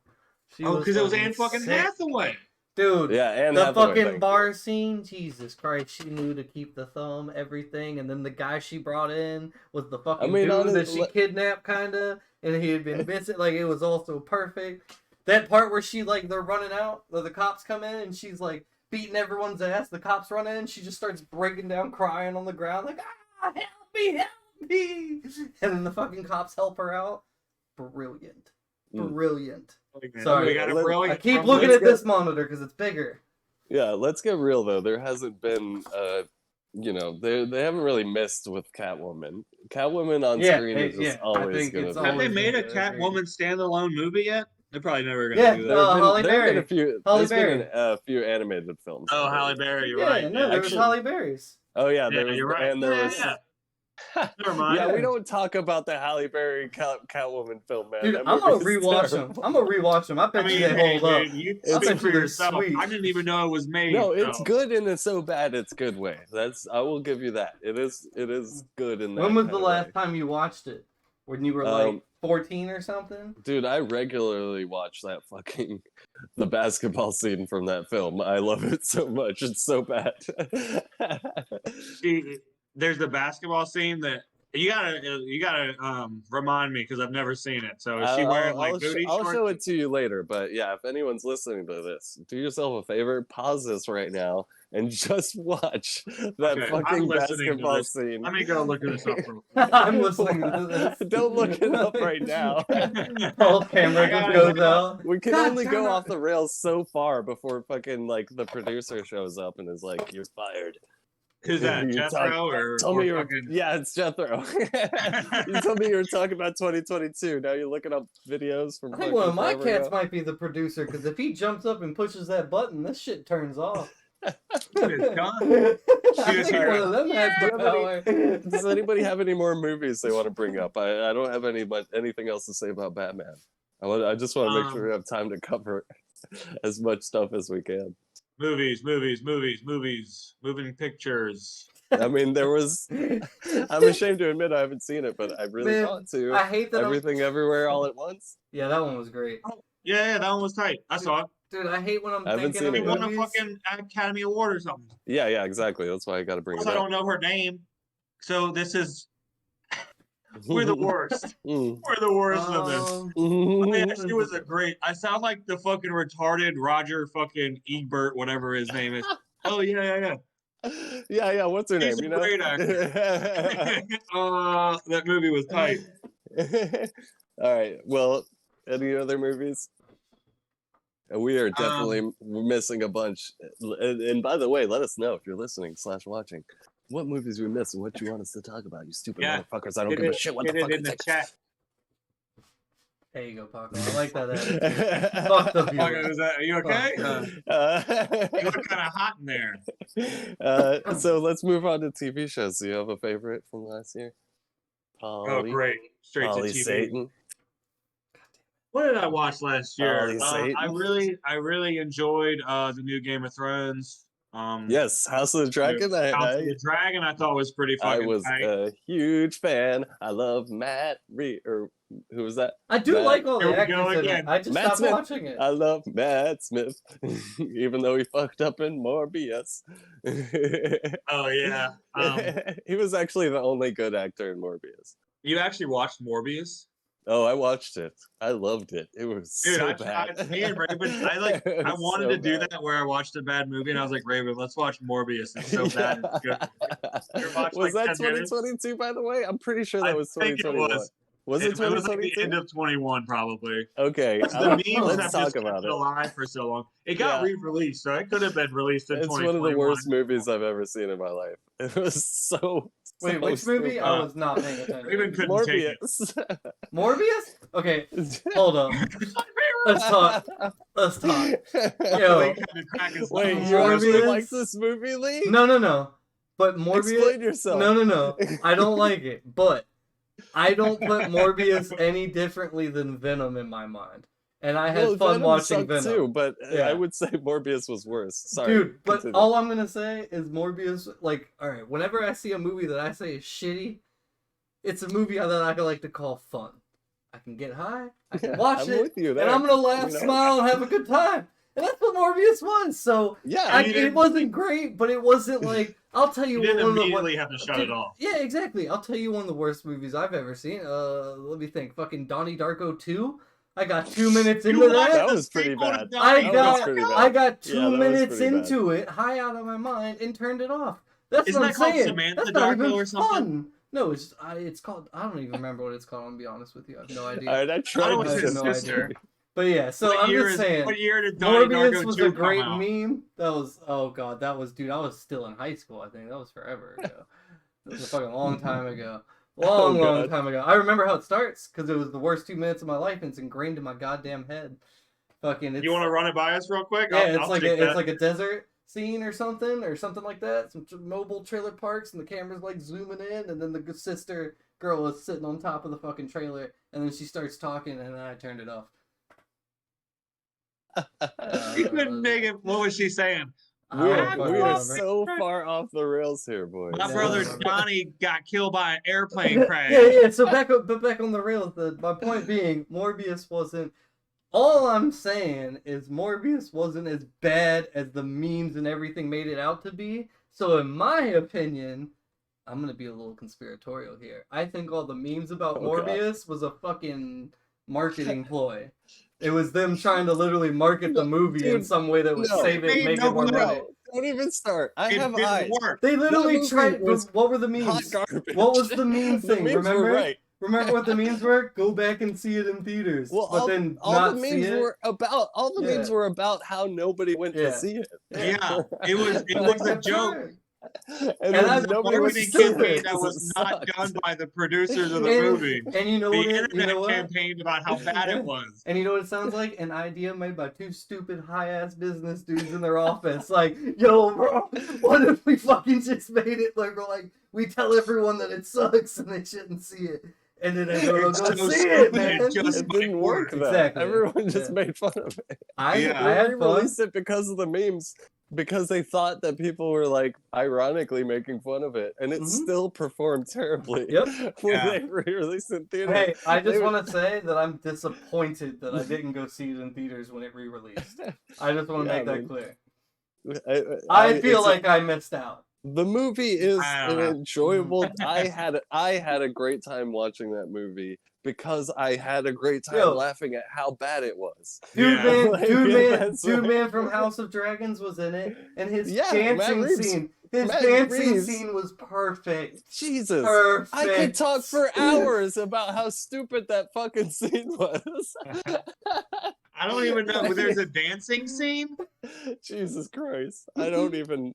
She Oh, because it was Anne fucking fucking sick. Hathaway. Dude, Yeah, and the Hathaway, fucking thank bar scene, Jesus Christ, she knew to keep the thumb, everything, and then the guy she brought in was the fucking mean, dude that honestly, she kidnapped, kinda, and he had been Vincent, like, it was also perfect. That part where she, like, they're running out, the cops come in, and she's, like, beating everyone's ass, the cops run in, and she just starts breaking down, crying on the ground, like, ah, help me, and then the fucking cops help her out. Brilliant. Mm. Brilliant. Sorry, we Okay, got a let- brilliant. I keep from- looking let's at go- this monitor, because it's bigger. Yeah, let's get real though. There hasn't been, you know, they haven't really missed with Catwoman. Catwoman on Yeah, screen is just I always think gonna it's be. Have they always made a gonna be that great. Catwoman standalone movie yet? They're probably never gonna Yeah, do There that. have been, Halle there have been a Berry. few. Halle There's been Berry. a few animated films. Oh, I Halle believe. Berry, you're Yeah, right. no, Yeah, there was actually- Halle Berry's. Oh yeah, there yeah, was, you're right. and there Yeah, was. yeah. Never mind. Yeah, we Yeah. don't talk about the Halle Berry Catwoman film, man. Dude, That I'm gonna movie is rewatch them. terrible. I'm gonna rewatch them. I bet I mean, you they hey, hold up. dude, you It's- speak for they're yourself. sweet. I didn't even know it was made. No, it's so. good in a so bad it's good way. I will give you that. It is good in that. When was the kind of last way. time you watched it? When you were like 14 or something? Dude, I regularly watch that fucking the basketball scene from that film. I love it so much. It's so bad. See, there's the basketball scene that you gotta remind me because I've never seen it. So is she wearing like booty I'll shorts? show it to you later, but yeah, if anyone's listening to this, do yourself a favor, pause this right now and just watch that Okay, I'm fucking listening to basketball this. scene. Let me go look this up. real I'm listening to this. Don't look it up right now. quick. Whole camera I gotta just look goes it up. out. We can God only damn go it. off the rails so far before fucking like the producer shows up and is like, "You're fired." Who's that? You Jethro or, Tell me or you're fucking? yeah, it's Jethro. You told me you were talking about 2022. Now you're looking up videos from. I think one of my fucking cats forever might be the producer, because if he jumps up and pushes that button, this shit turns off. It's gone. I Just think hear one of them has the Yeah. power. ago. Does anybody have any more movies they want to bring up? I don't have anything else to say about Batman. I just want to make sure we have time to cover as much stuff as we can. Movies, moving pictures. I mean, there was. I'm ashamed to admit I haven't seen it, but I really Man, want to. I hate that. Everything, everywhere, all at once. Yeah, that one was great. Yeah, that one was tight. I saw it. Dude, I hate when I'm I haven't thinking seen of it He yet. won a movies. fucking Academy Award or something. Yeah, exactly. That's why I got to bring Plus, it I up. don't know her name. So this is we're the worst. Mm. We're the worst of this. Um, Man, she was a great. I sound like the fucking retarded Roger fucking Ebert, whatever his name is. Oh yeah. Yeah. What's her He's name? a great actor. That movie was tight. All right. Well, any other movies? We are definitely missing a bunch. And by the way, let us know if you're listening / watching. What movies we missed and what you want us to talk about, you stupid Yeah. motherfuckers. I don't give a shit what the fuck in you the think. chat. There you go, Paco. I like that attitude. Fuck the Paco, viewer. are you okay? You look kind of hot in there. So let's move on to TV shows. Do you have a favorite from last year? Oh, great. Straight Polly to TV. Satan. What did I watch last year? Polly Satan. I really enjoyed the new Game of Thrones. Yes, House of the Dragon. House of the Dragon, I thought was pretty I fucking was tight. a huge fan. I love Matt Reed, or who was that? I do Matt- like all Here the we go actors in it. again. I just Matt stopped Smith. watching it. I love Matt Smith, even though he fucked up in Morbius. Oh yeah. He was actually the only good actor in Morbius. You actually watched Morbius? Oh, I watched it. I loved it. It was Dude, so bad. me and Raven, It I was wanted so to do bad. that where I watched a bad movie and I was like, Raven, let's watch Morbius. It's so bad. It's good. You ever watched, Was like, that 10 minutes? 2022, by the way? I'm pretty sure that I was think it 2021. was. Was it It was like the 2022? end of 21, probably. Okay, Because the memes let's have talk just about kept it it. alive for so long. It got Yeah. re-released, so it could have been released in It's 2021. one of the worst movies I've ever seen in my life. It was so. Wait, which movie? stupid. I was not paying attention. Raven couldn't take it. Morbius. Morbius? Okay, hold up. Let's talk. Let's talk. Yo. They kinda crack his Wait, nose. you actually Morbius? like this movie, Lee? No. But Morbius. Explain yourself. No. I don't like it, but I don't put Morbius any differently than Venom in my mind. And I had Well, fun Venom watching sucked Venom. too, but Yeah. I would say Morbius was worse. Sorry, Dude, but continue. all I'm gonna say is Morbius, like, alright, whenever I see a movie that I say is shitty, it's a movie that I can like to call fun. I can get high, I can watch I'm it, with you and there. I'm gonna laugh, You know? smile, and have a good time. And that's what Morbius was. So Yeah, it wasn't great, but it wasn't like I'll tell you You didn't one of the immediately have to shut Dude, it off. Yeah, exactly. I'll tell you one of the worst movies I've ever seen. Let me think. Fucking Donnie Darko 2. I got 2 minutes into watched that that. was pretty sequel to bad. Donnie I That was got pretty bad. I got 2 Yeah, that was minutes pretty bad. into it, high out of my mind, and turned it off. That's Isn't what that I'm called saying. Samantha That's not Darko even or something? fun. No, it's called. I don't even remember what it's called. I'm gonna be honest with you. I have no idea. All right, I tried Oh, to it's I his have no sister. idea. But yeah, so What I'm year just is- saying. What year did Donnie Morbius Darko was 2 a great come out? meme. That was, oh god, that was, dude, I was still in high school, I think. That was forever ago. That was a fucking long time ago. Long God. time ago. I remember how it starts, because it was the worst 2 minutes of my life, and it's ingrained in my goddamn head. Fucking, it's, You want to run it by us real quick? yeah, I'll take it's that. like a desert scene or something like that. Some mobile trailer parks, and the camera's like zooming in, and then the good sister girl is sitting on top of the fucking trailer, and then she starts talking, and then I turned it off. You couldn't make it. What was she saying? I don't We fucking are remember. so far off the rails here, boys. My Yeah. brother Johnny got killed by an airplane crash. Yeah. So back on the rails. My point being, Morbius wasn't. All I'm saying is Morbius wasn't as bad as the memes and everything made it out to be. So in my opinion, I'm gonna be a little conspiratorial here. I think all the memes about Oh, God. Morbius was a fucking marketing ploy. It was them trying to literally market the movie in Dude, some way that would no. save it, Made make no it more money. money. No, don't even start. I It have didn't eyes. work. They literally movie tried. was What were the Hot memes? garbage. What was the meme The thing? memes Remember? were right. Remember what the memes were? Go back and see it in theaters. Well, but then all not the see memes it. were about. All the Yeah. memes were about how nobody went Yeah. to see it. Yeah, it was a joke. And And then I- nobody went to Marketing see it campaign that 'cause was it not sucked. done by the producers of the And- movie. And you know The what? internet campaigned about how bad it was. And you know what it sounds like? An idea made by 2 stupid high-ass business dudes in their office. Like, yo, bro, what if we fucking just made it like, we're like, we tell everyone that it sucks and they shouldn't see it. And then everyone It's goes, so see stupid, it, man. it just It didn't work though. Exactly. Everyone just Yeah. made fun of it. I Yeah. I had They fun. released it because of the memes, because they thought that people were like ironically making fun of it, and it Mhm. still performed terribly. Yep. When Yeah. they re-released it in theaters. Hey, I They just would- want to say that I'm disappointed that I didn't go see it in theaters when it re-released. I just want to Yeah, make I that mean, clear. I I feel it's- like I missed out. the movie is I an don't know. enjoyable. I had a great time watching that movie because I had a great time Yo. laughing at how bad it was. Dude, Yeah. man, Like, dude, man, that's dude, right. man from House of Dragons was in it, and his Yeah, Matt dancing Reeves. scene. His Matt dancing Reeves. scene was perfect. Jesus. Perfect. I could talk for hours about how stupid that fucking scene was. I don't even know. There's a dancing scene. Jesus Christ. I don't even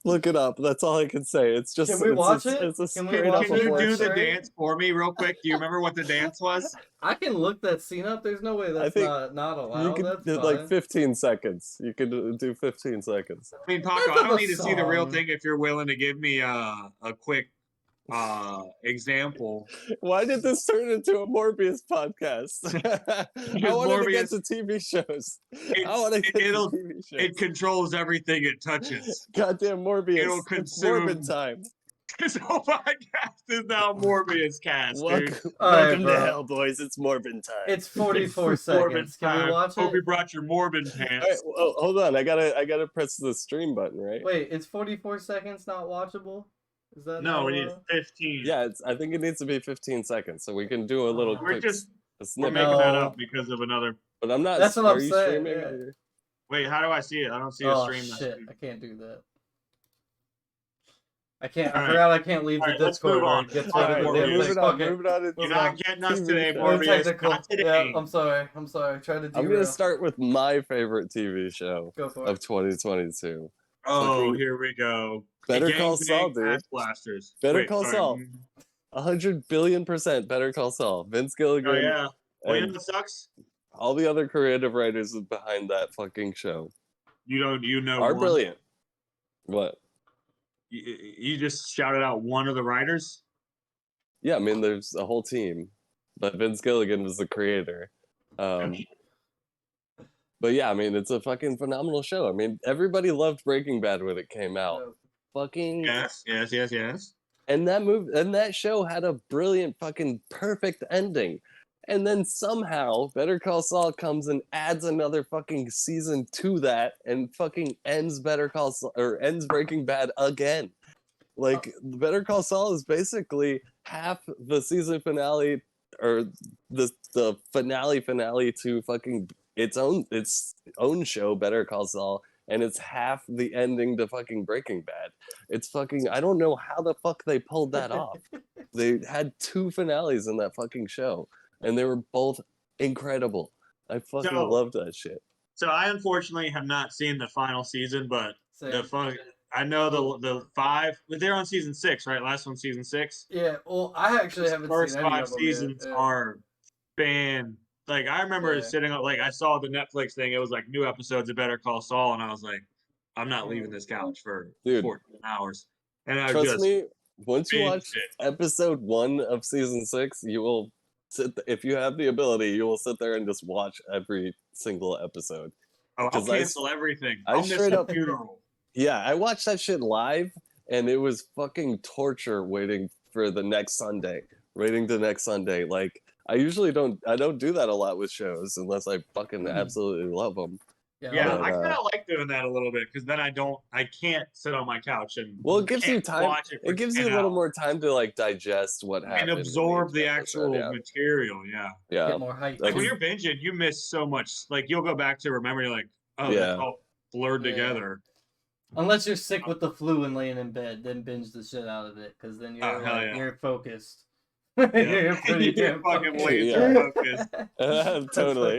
look it up. That's all I can say. It's just Can we watch it? It's a Can we straight watch up Can you do abortion. the Straight? dance for me real quick? Do you remember what the dance was? I can look that scene up. There's no way that's think not You allowed. could That's do fine. like 15 seconds. You could do 15 seconds. I mean, Paco, That's I not don't a need to see the real song. thing if you're willing to give me a quick example. Why did this turn into a Morbius podcast? I wanted to get Morbius- to TV shows. I want to get to it'll- TV shows. It controls everything it touches. Goddamn Morbius. it'll It's Morbid consume- time. This whole podcast is now Morbius cast, dude. Welcome, All right, welcome to bro. hell, boys. It's Morbid time. It's 44 Morbid seconds. Can time. we watch Hope you it? brought your Morbid All right, pants. well, hold on. I gotta press the stream button, right? Wait, it's 44 seconds not watchable? Is that No, not we need allowed? 15. Yeah, I think it needs to be 15 seconds, so we can do a little We're quick. just a we're snippet. making that No. up because of another. But I'm not. That's what are I'm you saying, streaming? yeah. or- Wait, how do I see it? I don't see a Oh stream. shit! message. I can't do that. I can't. I All right. forgot I can't leave All the right, let's Discord. move or on. it gets All rid right, of the damn Morbius. thing. Moving on. Okay. Moving on. You're Moving not on. getting us TV today, show. We're Morbius. technical. Not today. Yeah, I'm sorry. I'm sorry. Try to I'm derail. gonna start with my favorite TV show Go for of it. 2022. Oh, fucking- here we go. Better Gang Call Bang Saul, dude. Ass Blasters. Better Wait, Call sorry. Saul. 100 billion% Better Call Saul. Vince Gilligan Oh yeah. Well, you know and what sucks? all the other creative writers behind that fucking show You know are one. brilliant. What? You just shouted out one of the writers. Yeah, I mean, there's a whole team, but Vince Gilligan was the creator. But yeah, I mean, it's a fucking phenomenal show. I mean, everybody loved Breaking Bad when it came out. No. Fucking Yes. and that show had a brilliant fucking perfect ending. And then somehow Better Call Saul comes and adds another fucking season to that and fucking ends Better Call Saul or ends Breaking Bad again. Like Better Call Saul is basically half the season finale or the finale to fucking its own show, Better Call Saul, and it's half the ending to fucking Breaking Bad. It's fucking I don't know how the fuck they pulled that off. They had 2 finales in that fucking show, and they were both incredible. I fucking So- loved that shit. So I unfortunately have not seen the final season, but Same. the fun. I know the 5. But they're on season 6, right? Last one, season 6. Yeah. Well, I actually The haven't first seen any 5 of them seasons yet. Yeah. are Like I remember Yeah. sitting up, like I saw the Netflix thing. It was like new episodes of Better Call Saul, and I was like, I'm not leaving this couch for Dude. 14 hours. And I Trust just me, once you binged watch it. episode 1 of season 6, you will if you have the ability, you will sit there and just watch every single episode. Oh, I'll 'Cause I cancel everything. I I'll miss straight the up- funeral. Yeah, I watched that shit live, and it was fucking torture waiting for the next Sunday. Waiting to next Sunday. Like, I usually don't do that a lot with shows unless I fucking absolutely love them. Yeah, But, I kind of like doing that a little bit because then I can't sit on my couch and Well, it gives you can't time. watch for It gives you a 10 little hours more time to like digest what and happened. in absorb each the episode, actual material. Yeah, Yeah. Get more hype. Like, when you're binging, you miss so much. Like you'll go back to remember, you're like, oh, Yeah. that's all blurred Yeah. together. Unless you're sick with the flu and laying in bed, then binge the shit out of it, because then you're Oh, hell like, yeah. you're focused. Yeah. You're pretty You're damn fucking focused. laser focused. Totally.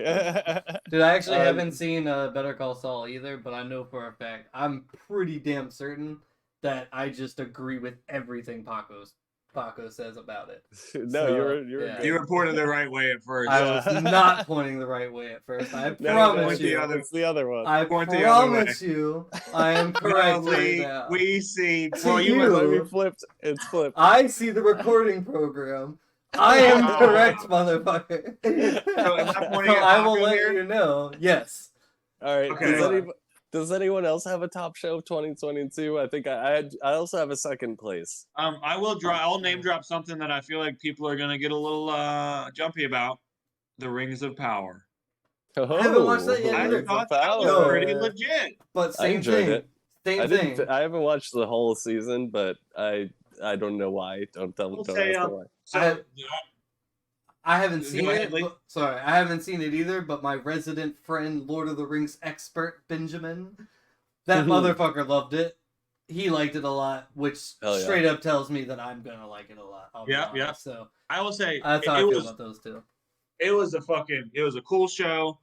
Dude, I actually Um, haven't seen Better Call Saul either, but I know for a fact, I'm pretty damn certain that I just agree with everything Paco says about it. No, So, you're yeah. You reported the right way at first. I Yeah. was not pointing the right way at first. I No, promise the you. other- It's the other one. I Point the other way. promise you, I am correct right now. We see. To Well, you you. were Let me flipped. It's flipped. I see the recording program. I am Wow. correct, motherfucker. So am I pointing at I will Paco let here? you know. Yes. All right. Okay. Does anyone else have a top show of 2022? I think I also have a second place. I will draw. I'll name drop something that I feel like people are gonna get a little jumpy about. The Rings of Power. I haven't watched that yet I either. thought that was Power. pretty legit. But I same enjoyed thing. it. Same I thing. didn't. I haven't watched the whole season, but I don't know why. Don't We'll ask say, me why. So I haven't Go seen ahead, it. Lee. Sorry, I haven't seen it either. But my resident friend, Lord of the Rings expert Benjamin, that motherfucker loved it. he liked it a lot, which Hell yeah. straight up tells me that I'm gonna like it a lot. I'll be Yeah, honest. yeah. So I will say that's how I feel about those two. it was a cool show.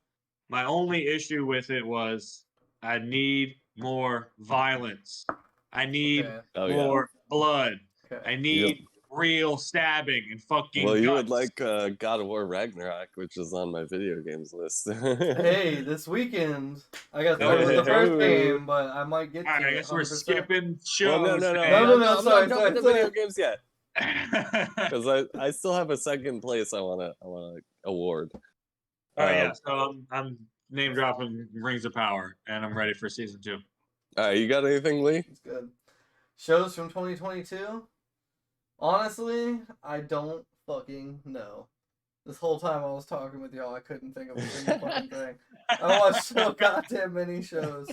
My only issue with it was I need more violence. I need Okay. Oh, yeah. more blood. Okay. I need real stabbing and fucking Well, you would guts. like God of War Ragnarok, which is on my video games list. Hey, this weekend I got Oh, started with the first oh. game, but I might get to All right, I it. guess we're 100%. skipping shows. Well, no. No, no, no, I'm sorry, not jumping to sorry. video games yet. Because I still have a second place I wanna award. All right, yeah. So I'm name dropping Rings of Power, and I'm ready for season 2. All right, you got anything, Lee? It's good. Shows from 2022. Honestly, I don't fucking know. This whole time I was talking with y'all, I couldn't think of a single fucking thing. I watched so goddamn many shows.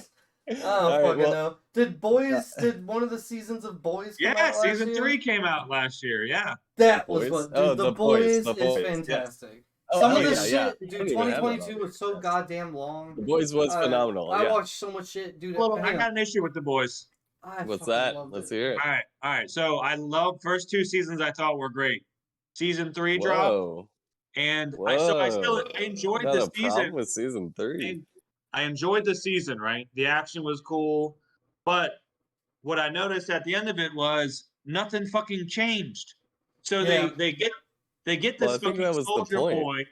I don't fucking know. Did one of the seasons of Boys come out Yeah, last season year? 3 came out last year. Yeah. That was Boys? what. Dude, Oh, the The Boys Boys, is yes. fantastic. Oh, Some of yeah, the yeah. shit, I dude, didn't even have that 2022 on was so yes. goddamn long. The Boys was phenomenal. I Yeah. watched so much shit, dude. Well, hang I on. got an issue with The Boys. I What's fucking that? loved Let's it. hear it. All right. So I love first 2 seasons. I thought were great. Season 3 dropped, Whoa. and I still enjoyed Got the a problem season. with season 3. I enjoyed the season. Right, the action was cool, but what I noticed at the end of it was nothing fucking changed. So Yeah. they get this Well, I think fucking that was the soldier point. boy,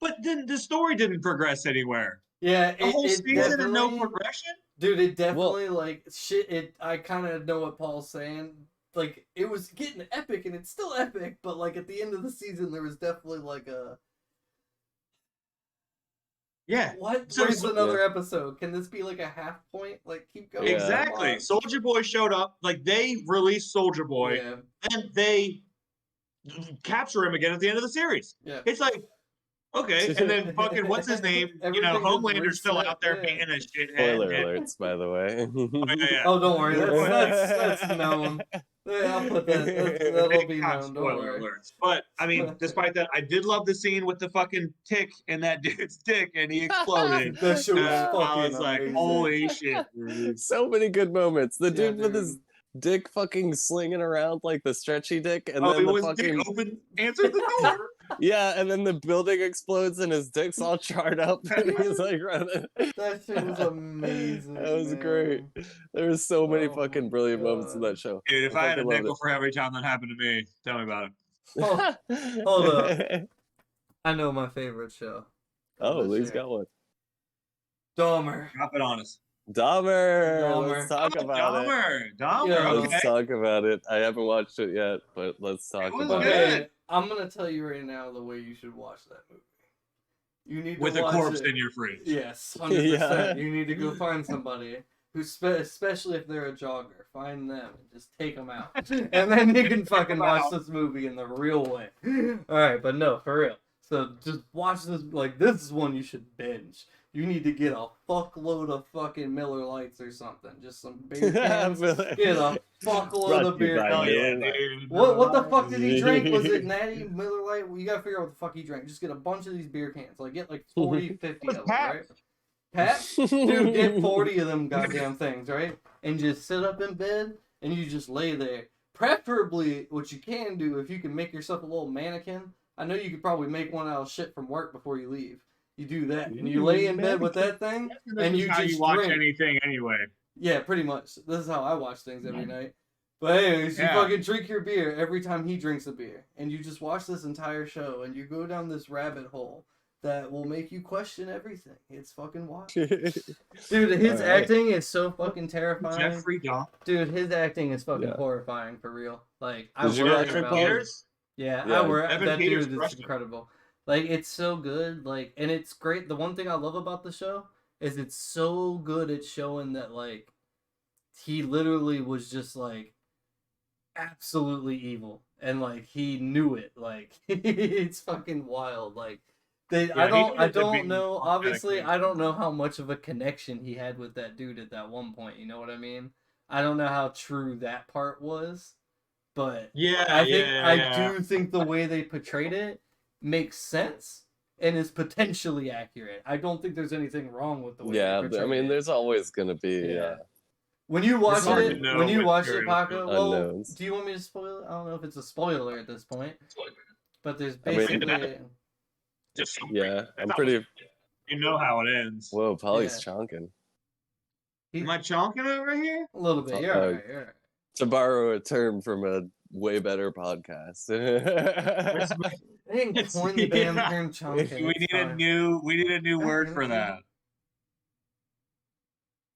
but then the story didn't progress anywhere. Yeah, The whole it season and no definitely, progression. dude. It definitely like shit. I kind of know what Paul's saying. Like it was getting epic, and it's still epic. But like at the end of the season, there was definitely like a Yeah, what? So- Where's another episode? Can this be like a half point? Like keep going. Yeah. exactly. Come on. Soldier Boy showed up. Like they released Soldier Boy, Yeah, and they capture him again at the end of the series. yeah. It's like, okay, and then fucking what's his name? Everything is Homelander's still reset, out there yeah. being a shithead. Spoiler and- alerts, by the way. Oh, yeah. Oh, don't worry. That's known. Yeah, I'll put that. That'll Big be time known. Don't spoiler worry. alerts. But I mean, despite that, I did love the scene with the fucking tick in that dude's dick, and he exploded. That shit was I fucking was like, amazing. holy shit, dude. So many good moments. The Yeah, dude with his dude. dick fucking slinging around like the stretchy dick, and Oh, then he the was fucking answered the door. yeah, and then the building explodes and his dick's all charred up, and he's like running. That shit was amazing. That was man. great. There were so many Oh fucking my brilliant moments in God. that show. Dude, if I had a fucking loved nickel for every time that happened to me, tell me about it. Oh, hold up. I know my favorite show. Oh, This Lee's year. got one. Dahmer. Drop it on us. Dahmer. Dahmer. Let's talk about it. Dahmer, Yeah. okay. Let's talk about it. I haven't watched it yet, but let's talk was about good. it. Okay, I'm gonna tell you right now the way you should watch that movie. You need With to a watch corpse it. in your fridge. Yes, 100%. Yeah. You need to go find somebody who, especially if they're a jogger, find them and just take them out, and then you can fucking watch this movie in the real way. All right, but no, for real. So just watch this. Like this is one you should binge. You need to get a fuckload of fucking Miller Lights or something. Just some beer cans. Get a fuckload Brought of to you beer by cans. Miller Yeah, Lite. dude. What the fuck did he drink? Was it Natty, Miller Lite? Well, you gotta figure out what the fuck he drank. Just get a bunch of these beer cans. Like, get like 40, 50 of them, right? Pat? Dude, get 40 of them goddamn things, right? And just sit up in bed and you just lay there. Preferably, what you can do, if you can make yourself a little mannequin. I know you could probably make one out of shit from work before you leave. You do that. And you lay in bed with that thing. This And is you how just you watch drink. anything anyway. Yeah, pretty much. This is how I watch things every night. But anyways, you Yeah. fucking drink your beer every time he drinks a beer. And you just watch this entire show and you go down this rabbit hole that will make you question everything. It's fucking wild. Dude, his Alright. acting is so fucking terrifying. Jeffrey Dahmer. Dude, his acting is fucking Yeah. horrifying for real. Like, Did you watch it, Evan Paul? Peters? Yeah, Yeah, I work. Evan That Peters dude is crushed it. incredible. Like, it's so good. Like, and it's great. The one thing I love about the show is it's so good at showing that, like, he literally was just, like, absolutely evil. And, like, he knew it. Like, it's fucking wild. Like, I Yeah, he don't needed to be know. more Obviously, dedicated. I don't know how much of a connection he had with that dude at that one point. You know what I mean? I don't know how true that part was. But Yeah, I think yeah, I yeah. do think the way they portrayed it makes sense and is potentially accurate. I don't think there's anything wrong with the way Yeah, they I portrayed mean, it. there's always gonna be Yeah. When you watch hard to it, know when you what watch it, you're- Paco, well, Unknowns. do you want me to spoil it? I don't know if it's a spoiler at this point, but there's I mean- basically Just Yeah, I'm pretty. You know how it ends. Whoa, Polly's Yeah. chonking. Am I chonking over here? a little bit. You're alright. You're alright. To borrow a term from a way better podcast. I didn't It's- coin the damn yeah. term chunking. We need a new word for Okay. that.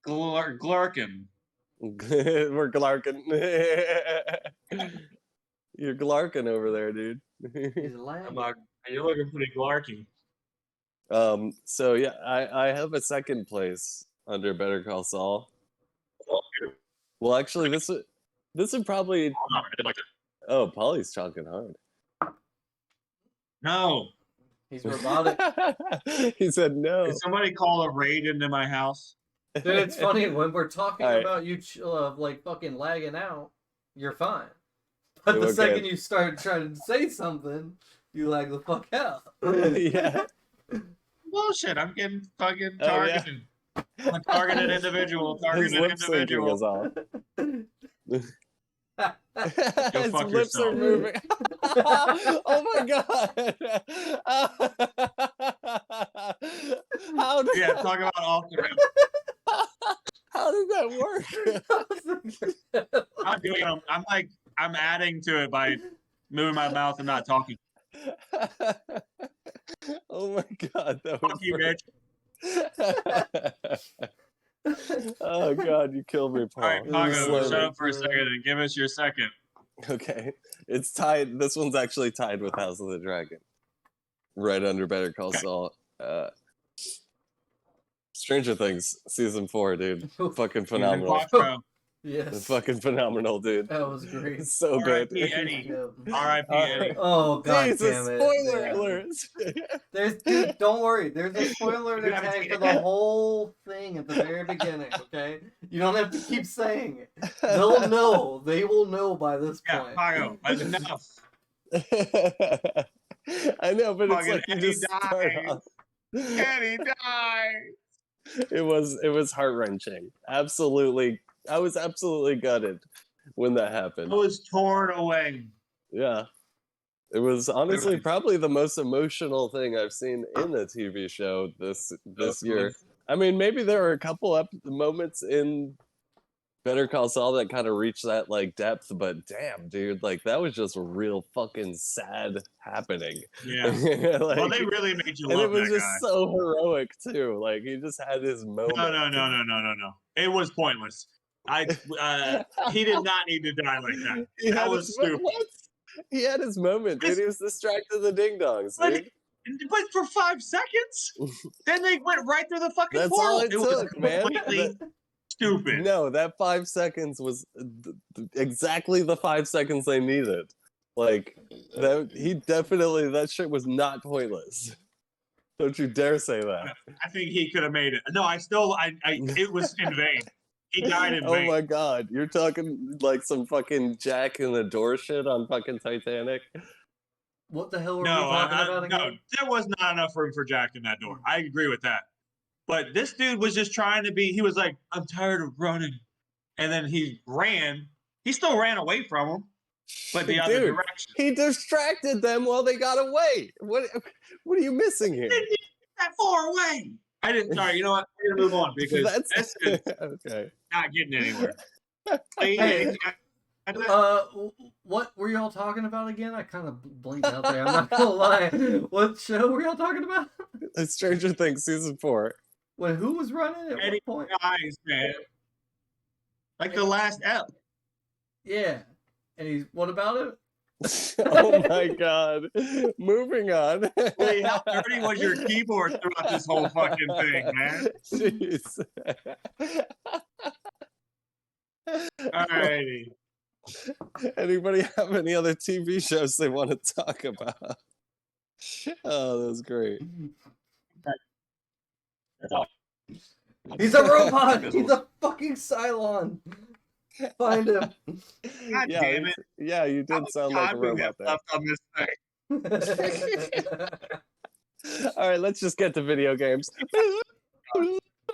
Glarkin. We're glarking. You're glarking over there, dude. He's lagging. You're looking pretty glarky. So yeah, I have a second place under Better Call Saul. Well, actually, this would probably. Oh, Polly's chonking hard. No. He's robotic. He said no. Did somebody call a raid into my house? Dude, it's funny when we're talking Alright. about you like fucking lagging out, you're fine. But the Okay. second you start trying to say something, you lag the fuck out. Yeah. Bullshit. I'm getting fucking Oh, yeah. targeted. I'm a targeted individual. His Targeted lip syncing individual. is off. His fuck lips are yourself. moving. Oh my god! How did Yeah, talk about off the rip. how did that work? I'm doing it. I'm adding to it by moving my mouth and not talking. Oh my god, that was Fuck you, great. bitch. Oh god, you killed me, Paul. All right, Really Paco, slowly. shut up for a second and give us your second. Okay, it's tied. This one's actually tied with House of the Dragon, right under Better Call Okay. Saul. Stranger Things season 4, dude. Fucking phenomenal. Quattro. Yes. Fucking phenomenal, dude. That was great. It's so good. R.I.P. Eddie. Yeah. R.I.P. Eddie. Oh god Jesus, damn it. spoiler Yeah. alerts. Dude, don't worry. There's a spoiler You haven't tag seen for it the yet. whole thing at the very beginning, okay? You don't have to keep saying it. They'll know. They will know by this Yeah, point. Paco, enough. I know, but it's Fucking like you Eddie just start dies. off. Eddie died. It was heart wrenching. Absolutely, I was absolutely gutted when that I happened. was torn away. Yeah, it was honestly Literally. probably the most emotional thing I've seen in a TV show this year. I mean, maybe there are a couple moments in Better Call Saul that kind of reach that like depth, but damn, dude, like that was just real fucking sad happening. Yeah. Like, Well, they really made you and love it was that just guy. so heroic too. Like he just had his moment. No. It was pointless. He did not need to die like that. He That had was his stupid. What? He had his moment, dude. He was distracted the ding dongs, But- dude. But for 5 seconds, then they went right through the fucking That's portal. all it was took, man. completely stupid. No, that 5 seconds was exactly the 5 seconds they needed. Like that, that shit was not pointless. Don't you dare say that. I think he could have made it. No, it was in vain. He died in Oh vain. my god, you're talking like some fucking Jack in the Door shit on fucking Titanic. What the hell were we No, talking about no, again? there was not enough room for Jack in that door. I agree with that. But this dude was just trying to be. He was like, "I'm tired of running," and then he ran. He still ran away from him, but the other Dude, direction. he distracted them while they got away. What are you missing here? Didn't get that far away. I didn't. Sorry, you know what? We're gonna move on because this is okay. not getting anywhere. Hey, Hey. What were y'all talking about again? I kind of blinked out there. I'm not gonna lie. What show were y'all talking about? Stranger Things season 4. When who was running at Eddie what point? guys, man. Like the last ep. Yeah. And he's what about it? Oh my god. Moving on. Hey, how dirty was your keyboard throughout this whole fucking thing, man? Jeez. Alrighty. Anybody have any other TV shows they want to talk about? Oh, that was great. He's a robot. He's a fucking Cylon. Find him. God yeah, damn it. Yeah, you How did much sound like a time we robot have there. left on this thing? All right, let's just get to video games.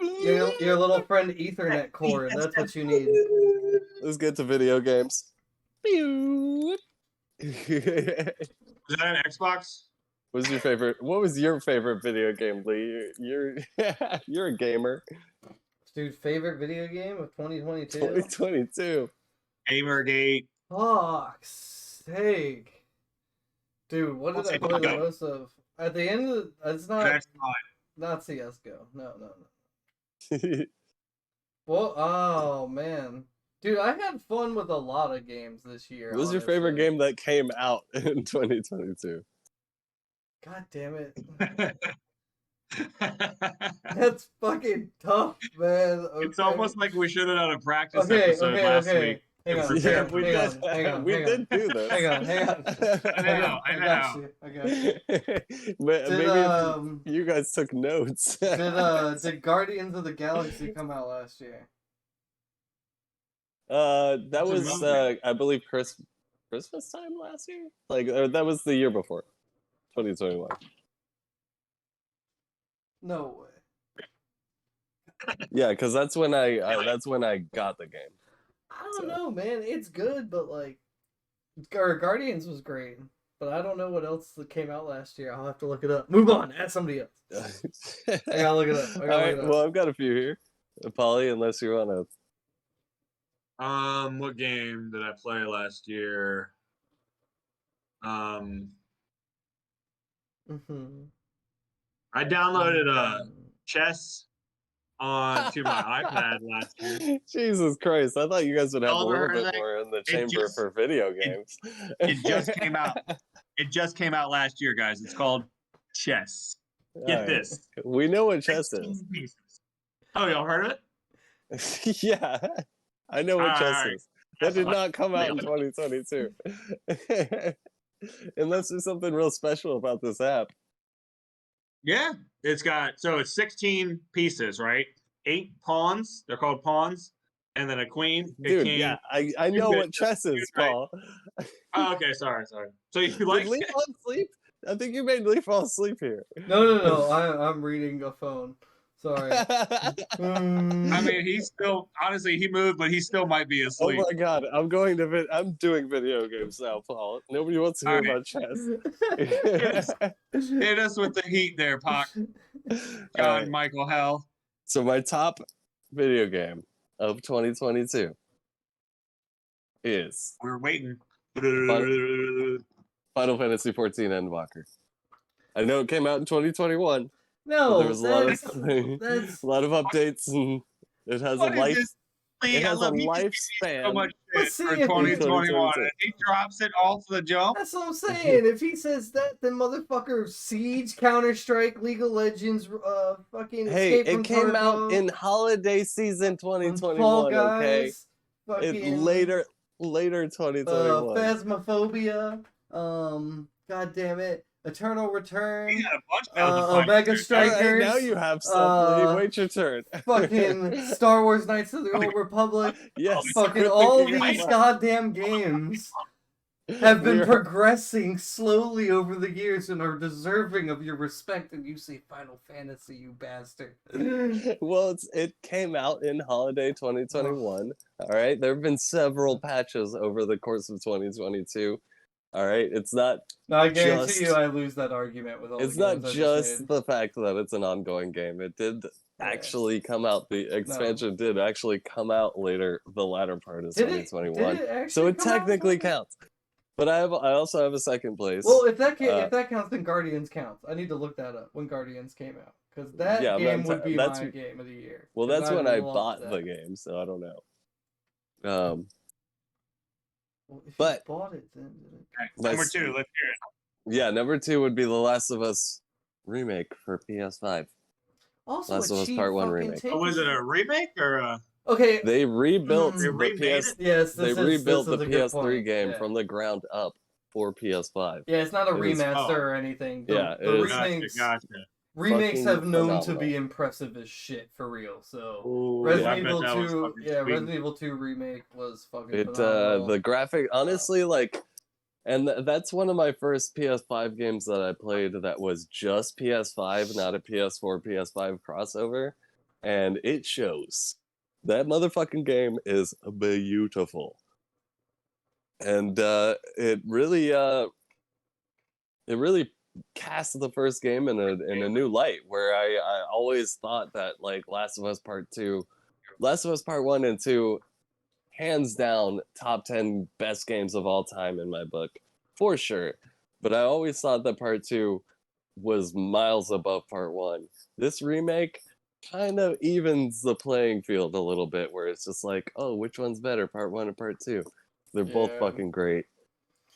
Your little friend Ethernet cord. That's what you need. Let's get to video games. Is that an Xbox? What was your favorite video game, Lee? You're a gamer. Dude, favorite video game of 2022? 2022. Gamergate. Fuck's sake. Dude, what did I play the most of? At the end of it's That's not CSGO. No. Well, oh man. Dude, I had fun with a lot of games this year. What was your favorite honestly. game that came out in 2022? God damn it. fine. That's fucking tough, man. Okay. It's almost like we should have done a practice okay, episode last week. Hang on, Yeah, hang we on, did. hang on, We hang did on. do this. Hang on. I got know. you. I got you. But Did, maybe if you guys took notes. did Guardians of the Galaxy come out last year? That was I believe Christmas time last year. Or that was the year before, 2021. No way. Yeah, because that's when I got the game. I don't know, man. It's good, but like, Guardians was great, but I don't know what else that came out last year. I'll have to look it up. Move on. Ask somebody else. I gotta look it up. All right, well, I've got a few here. Polly, unless you want to. What game did I play last year? Mm-hmm. I downloaded chess onto my iPad last year. Jesus Christ! I thought you guys would have a Y'all ever little heard bit of that? more in the chamber just- for video games. It just came out. It just came out last year, guys. It's called Chess. Get Alright. this. We know what chess 16 is. pieces. Oh, y'all heard of it? Yeah, I know what chess Alright. is. That did That's not come out in 2022. Unless there's something real special about this app. Yeah, it's 16 pieces, right? 8 pawns. They're called pawns, and then a queen, a Dude, king. yeah, I know what chess is, right? Paul. Oh, okay, sorry. So you Did like Lee fall asleep? I think you made Lee fall asleep here. No. I'm reading a phone. Sorry. I mean, he's still honestly he moved, but he still might be Oh asleep. my god, I'm doing video games now, Paul. Nobody wants to hear Alright. about chess. Hit us with the heat there, Pac. John Alright, Michael Hell. so my top video game of 2022 is We're waiting. Final Fantasy XIV Endwalker. I know it came out in 2021. But No, there was a lot that's of updates, and it has What a is life. this? Lee, It I has a love you. Just lifespan. so much But shit see, for if he- 2021. And he drops it off the jump. That's what I'm saying. If he says that, then motherfucker Siege, Counter Strike, League of Legends, fucking Hey, Escape from it came out Tarkov, in holiday season Fall 2021. Okay, Guys, fucking it later 2021. Phasmophobia, god damn it, Eternal Return, He had a bunch of Omega All Strikers, right, now you have something. uh, Wait your turn. fucking Star Wars Knights of the Old Republic, Yes. fucking quit all thinking these out goddamn games have been We're- progressing slowly over the years and are deserving of your respect, and you say Final Fantasy, you bastard. Well, it came out in holiday 2021. All right, there have been several patches over the course of 2022. All right, it's not Now, I guarantee Just- you I lose that argument with all it's the not games I just made. the fact that it's an ongoing game. It did actually come out. The expansion did actually come out later, the latter part of Did it 2021. actually So it come out technically with it? counts. But I also have a second place. Well, if that Uh, if that counts, then Guardians counts. I need to look that up when Guardians came out, because that Yeah, game but would be that's- my game of the year. well, 'Cause that's when I loved bought that. the game, so I don't know. Well, if but- you bought it, then Number Nice. 2, let's hear it. Yeah, number 2 would be The Last of Us remake for PS5. also Last a of Us cheap Part 1 fucking remake. take Oh, was it is- a remake or a? Okay. They rebuilt They the remade PS. it? Yes, They this is, rebuilt this the is a good PS3 point. game Yeah. from the ground up for PS5. Yeah, it's not a It is- remaster oh. or anything. The, Yeah, the it is. remakes, Gotcha. remakes Fucking have known to phenomenal. be impressive as shit for real. So Ooh, Resident I bet Evil that was 2, fucking yeah, sweet. Resident Evil 2 remake was fucking It phenomenal. the graphic, honestly, like, and that's one of my first PS5 games that I played that was just PS5, not a PS4 PS5 crossover. and it shows. That motherfucking game is beautiful, and it really cast the first game in a new light. Where I always thought that like Last of Us Part 2, Last of Us Part 1 and 2, hands down top 10 best games of all time in my book, for sure. But I always thought that Part 2 was miles above Part 1. This remake kind of evens the playing field a little bit, where it's just like, oh, which one's better, Part 1 or Part 2? They're both Yeah. fucking great.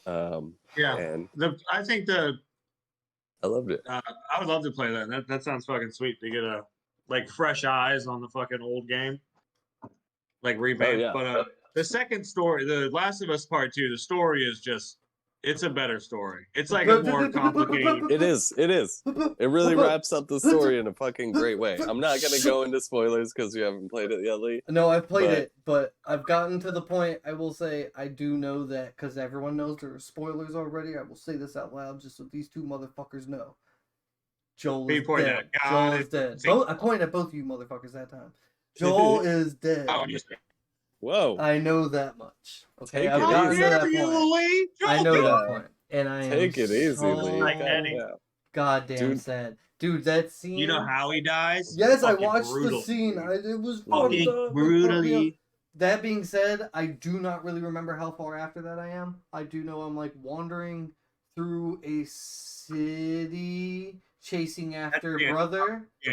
Yeah, And I think I loved it. I would love to play that. That sounds fucking sweet to get a like fresh eyes on the fucking old game, like revamped. yeah. But the second story, The Last of Us Part 2, the story is just it's a better story. It's like a more complicated. It is. It really wraps up the story in a fucking great way. I'm not gonna go into spoilers because you haven't played it yet, Lee. No, I've played But- it, but I've gotten to the point, I will say, I do know that, because everyone knows there are spoilers already, I will say this out loud just so these two motherfuckers know. Joel He is pointed dead. at God, Joel it- is dead. see- I pointed at both of you motherfuckers that time. Joel is dead. Oh, just Whoa. I know that much. Okay, Take I've it gotten to easy. that dare you, point. Lee? I know Yeah. that point. And I am Take it easy, so Lee. Like Eddie. Yeah. goddamn Dude. sad. Dude, that scene... You know how he dies? Yes, I Fucking watched brutal. the scene. It was fucked Fucking up. It fucked me up. brutally. That being said, I do not really remember how far after that I am. I do know I'm like wandering through a city chasing after Yeah. brother. Yeah.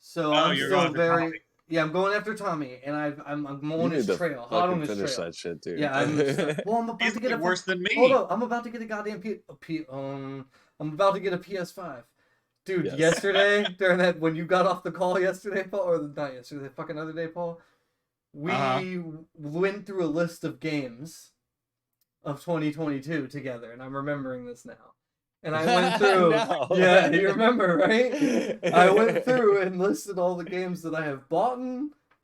So Oh, I'm you're still going after very Tommy. yeah. I'm going after Tommy, and I'm You on need his to trail, hot on fucking his finish trail. that shit, dude. Yeah, well, I'm about He's to get like a worse than me. Hold up, I'm about to get a goddamn I'm about to get a PS5. Dude, Yes. yesterday during that when you got off the call yesterday, Paul, or not yesterday, the fucking other day, Paul, we went through a list of games of 2022 together, and I'm remembering this now. And I went through, No. yeah, you remember, right? I went through and listed all the games that I have bought,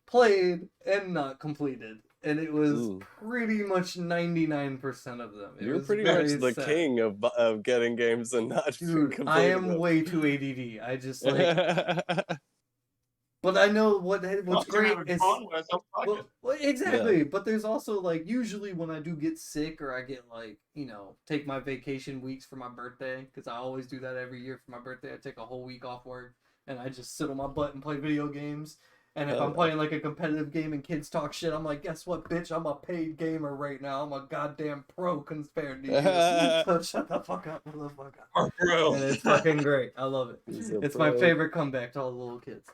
played, and not completed. And it was Ooh. pretty much 99% of them. It You're was pretty very much the sad. king of getting games and not Dude, completing I am them. way too ADD. I just like, but I know what's Well, you're great having is fun with it, so fuck it. well, exactly. But there's also like usually when I do get sick or I get like take my vacation weeks for my birthday, because I always do that every year for my birthday. I take a whole week off work and I just sit on my butt and play video games. And if Hell I'm yeah. playing like a competitive game and kids talk shit, I'm like, guess what, bitch? I'm a paid gamer right now. I'm a goddamn pro compared to you. So shut the fuck up, motherfucker. Oh, bro. And it's fucking great. I love it. He's a It's my pro. favorite comeback to all the little kids.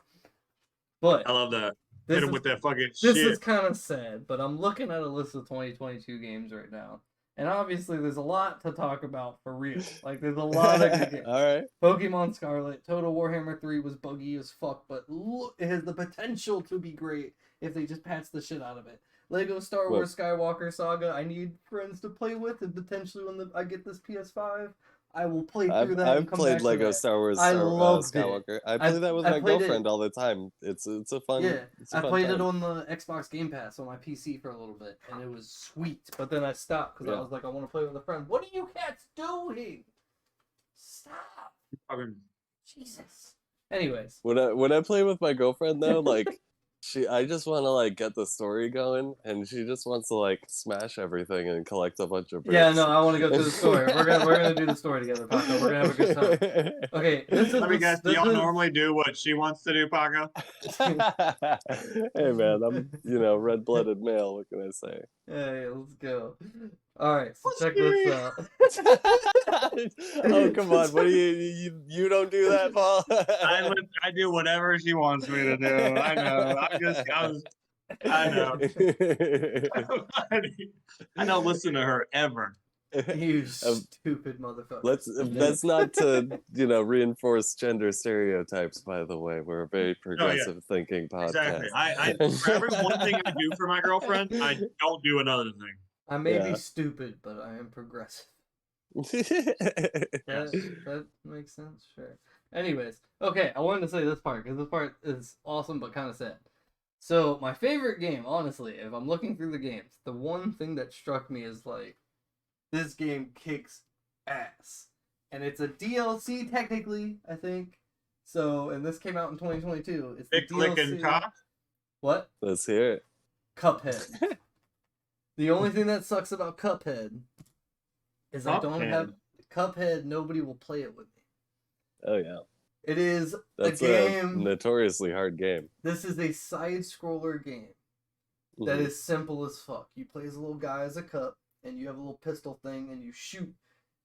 But I love that. this Hit him is, with that fucking this shit. is kind of sad, but I'm looking at a list of 2022 games right now. And obviously there's a lot to talk about for real. Like there's a lot of good games. All right. Pokemon Scarlet, Total Warhammer 3 was buggy as fuck, but it has the potential to be great if they just patch the shit out of it. Lego Star Wars Skywalker Saga, I need friends to play with, and potentially when I get this PS5, I will play through that. I've and come played back to Lego that. Star Wars I loved it. Skywalker. I play that with I my played it- girlfriend all the time. It's a fun. Yeah, it's a I fun played time. it on the Xbox Game Pass on my PC for a little bit, and it was sweet. But then I stopped because I Yeah. was like, I want to play with a friend. What are you cats doing? Stop, Fucking- Jesus. Anyways, When I play with my girlfriend though, like I just want to like get the story going, and she just wants to like smash everything and collect a bunch of bricks. yeah, no, I want to go through the story. We're gonna do the story together, Paco. We're gonna have a good time. Okay, this is Let me guess, do this y'all is- normally do what she wants to do, Paco? Hey man, I'm red-blooded male. What can I say? Hey, let's go. All right, so check this out. Oh come on! What do you don't do that, Paul? I do whatever she wants me to do. I know. I know. I don't listen to her ever. You stupid motherfucker. That's not to reinforce gender stereotypes. By the way, we're a very progressive thinking podcast. Exactly. I for every one thing I do for my girlfriend, I don't do another thing. I may Yeah. be stupid, but I am progressive. Yes. That makes sense, sure. Anyways, okay, I wanted to say this part because this part is awesome but kind of sad. So my favorite game, honestly, if I'm looking through the games, the one thing that struck me is like, this game kicks ass, and it's a DLC technically, I think. So, and this came out in 2022. It's the Big click and DLC. cock. What? Let's hear it. Cuphead. The only thing that sucks about Cuphead is I don't have Cuphead. Nobody will play it with me. Oh yeah, It is that's a game. notoriously hard game. This is a side scroller game that is simple as fuck. You play as a little guy as a cup, and you have a little pistol thing, and you shoot.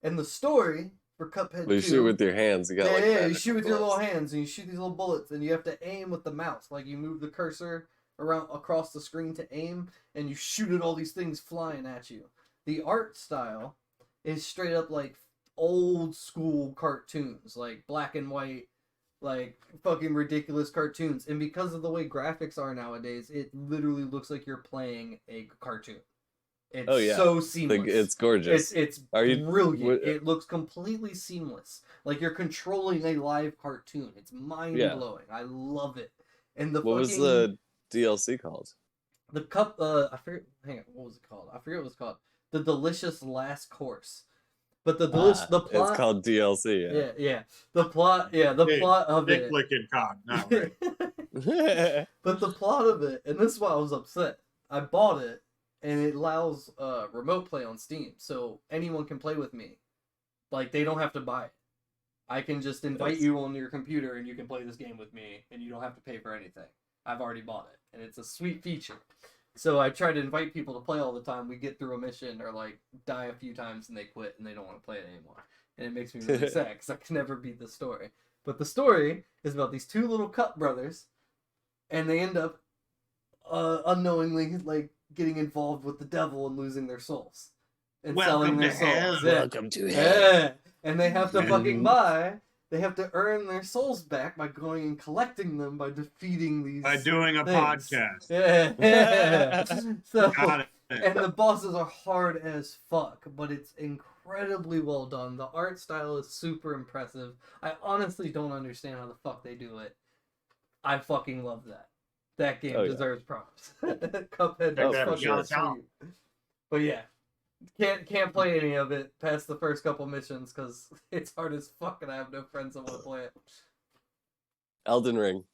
And the story for Cuphead 2... You shoot with your hands. You got Yeah, like you magical shoot with your bullets. little hands, and you shoot these little bullets, and you have to aim with the mouse. Like, you move the cursor around across the screen to aim, and you shoot at all these things flying at you. The art style is straight up like old school cartoons, like black and white, like fucking ridiculous cartoons. And because of the way graphics are nowadays, it literally looks like you're playing a cartoon. It's so seamless. It's gorgeous. It's brilliant. It looks completely seamless. Like you're controlling a live cartoon. It's mind blowing. I love it. And what was the DLC called? The cup. I forget. Hang on. What was it called? I forget what it was called. The Delicious Last Course. But the plot. It's called DLC. Yeah. The plot. Yeah. The plot of big it. Big click and cock. Not right. Yeah. But the plot of it, and this is why I was upset. I bought it, and it allows remote play on Steam, so anyone can play with me. Like, they don't have to buy it. I can just invite you on your computer, and you can play this game with me, and you don't have to pay for anything. I've already bought it, and it's a sweet feature. So I try to invite people to play all the time. We get through a mission, or like die a few times, and they quit, and they don't want to play it anymore. And it makes me really sad, because I can never beat the story. But the story is about these two little cup brothers, and they end up unknowingly, like, getting involved with the devil and losing their souls. And selling their souls. Welcome to hell. Yeah. And they have to fucking they have to earn their souls back by going and collecting them by defeating these By doing a things. podcast. Yeah. So, Got it. and the bosses are hard as fuck, but it's incredibly well done. The art style is super impressive. I honestly don't understand how the fuck they do it. I fucking love that. That game deserves props. Cuphead is fucking sweet. But yeah, can't play any of it past the first couple missions because it's hard as fuck, and I have no friends that want to play it. Elden Ring.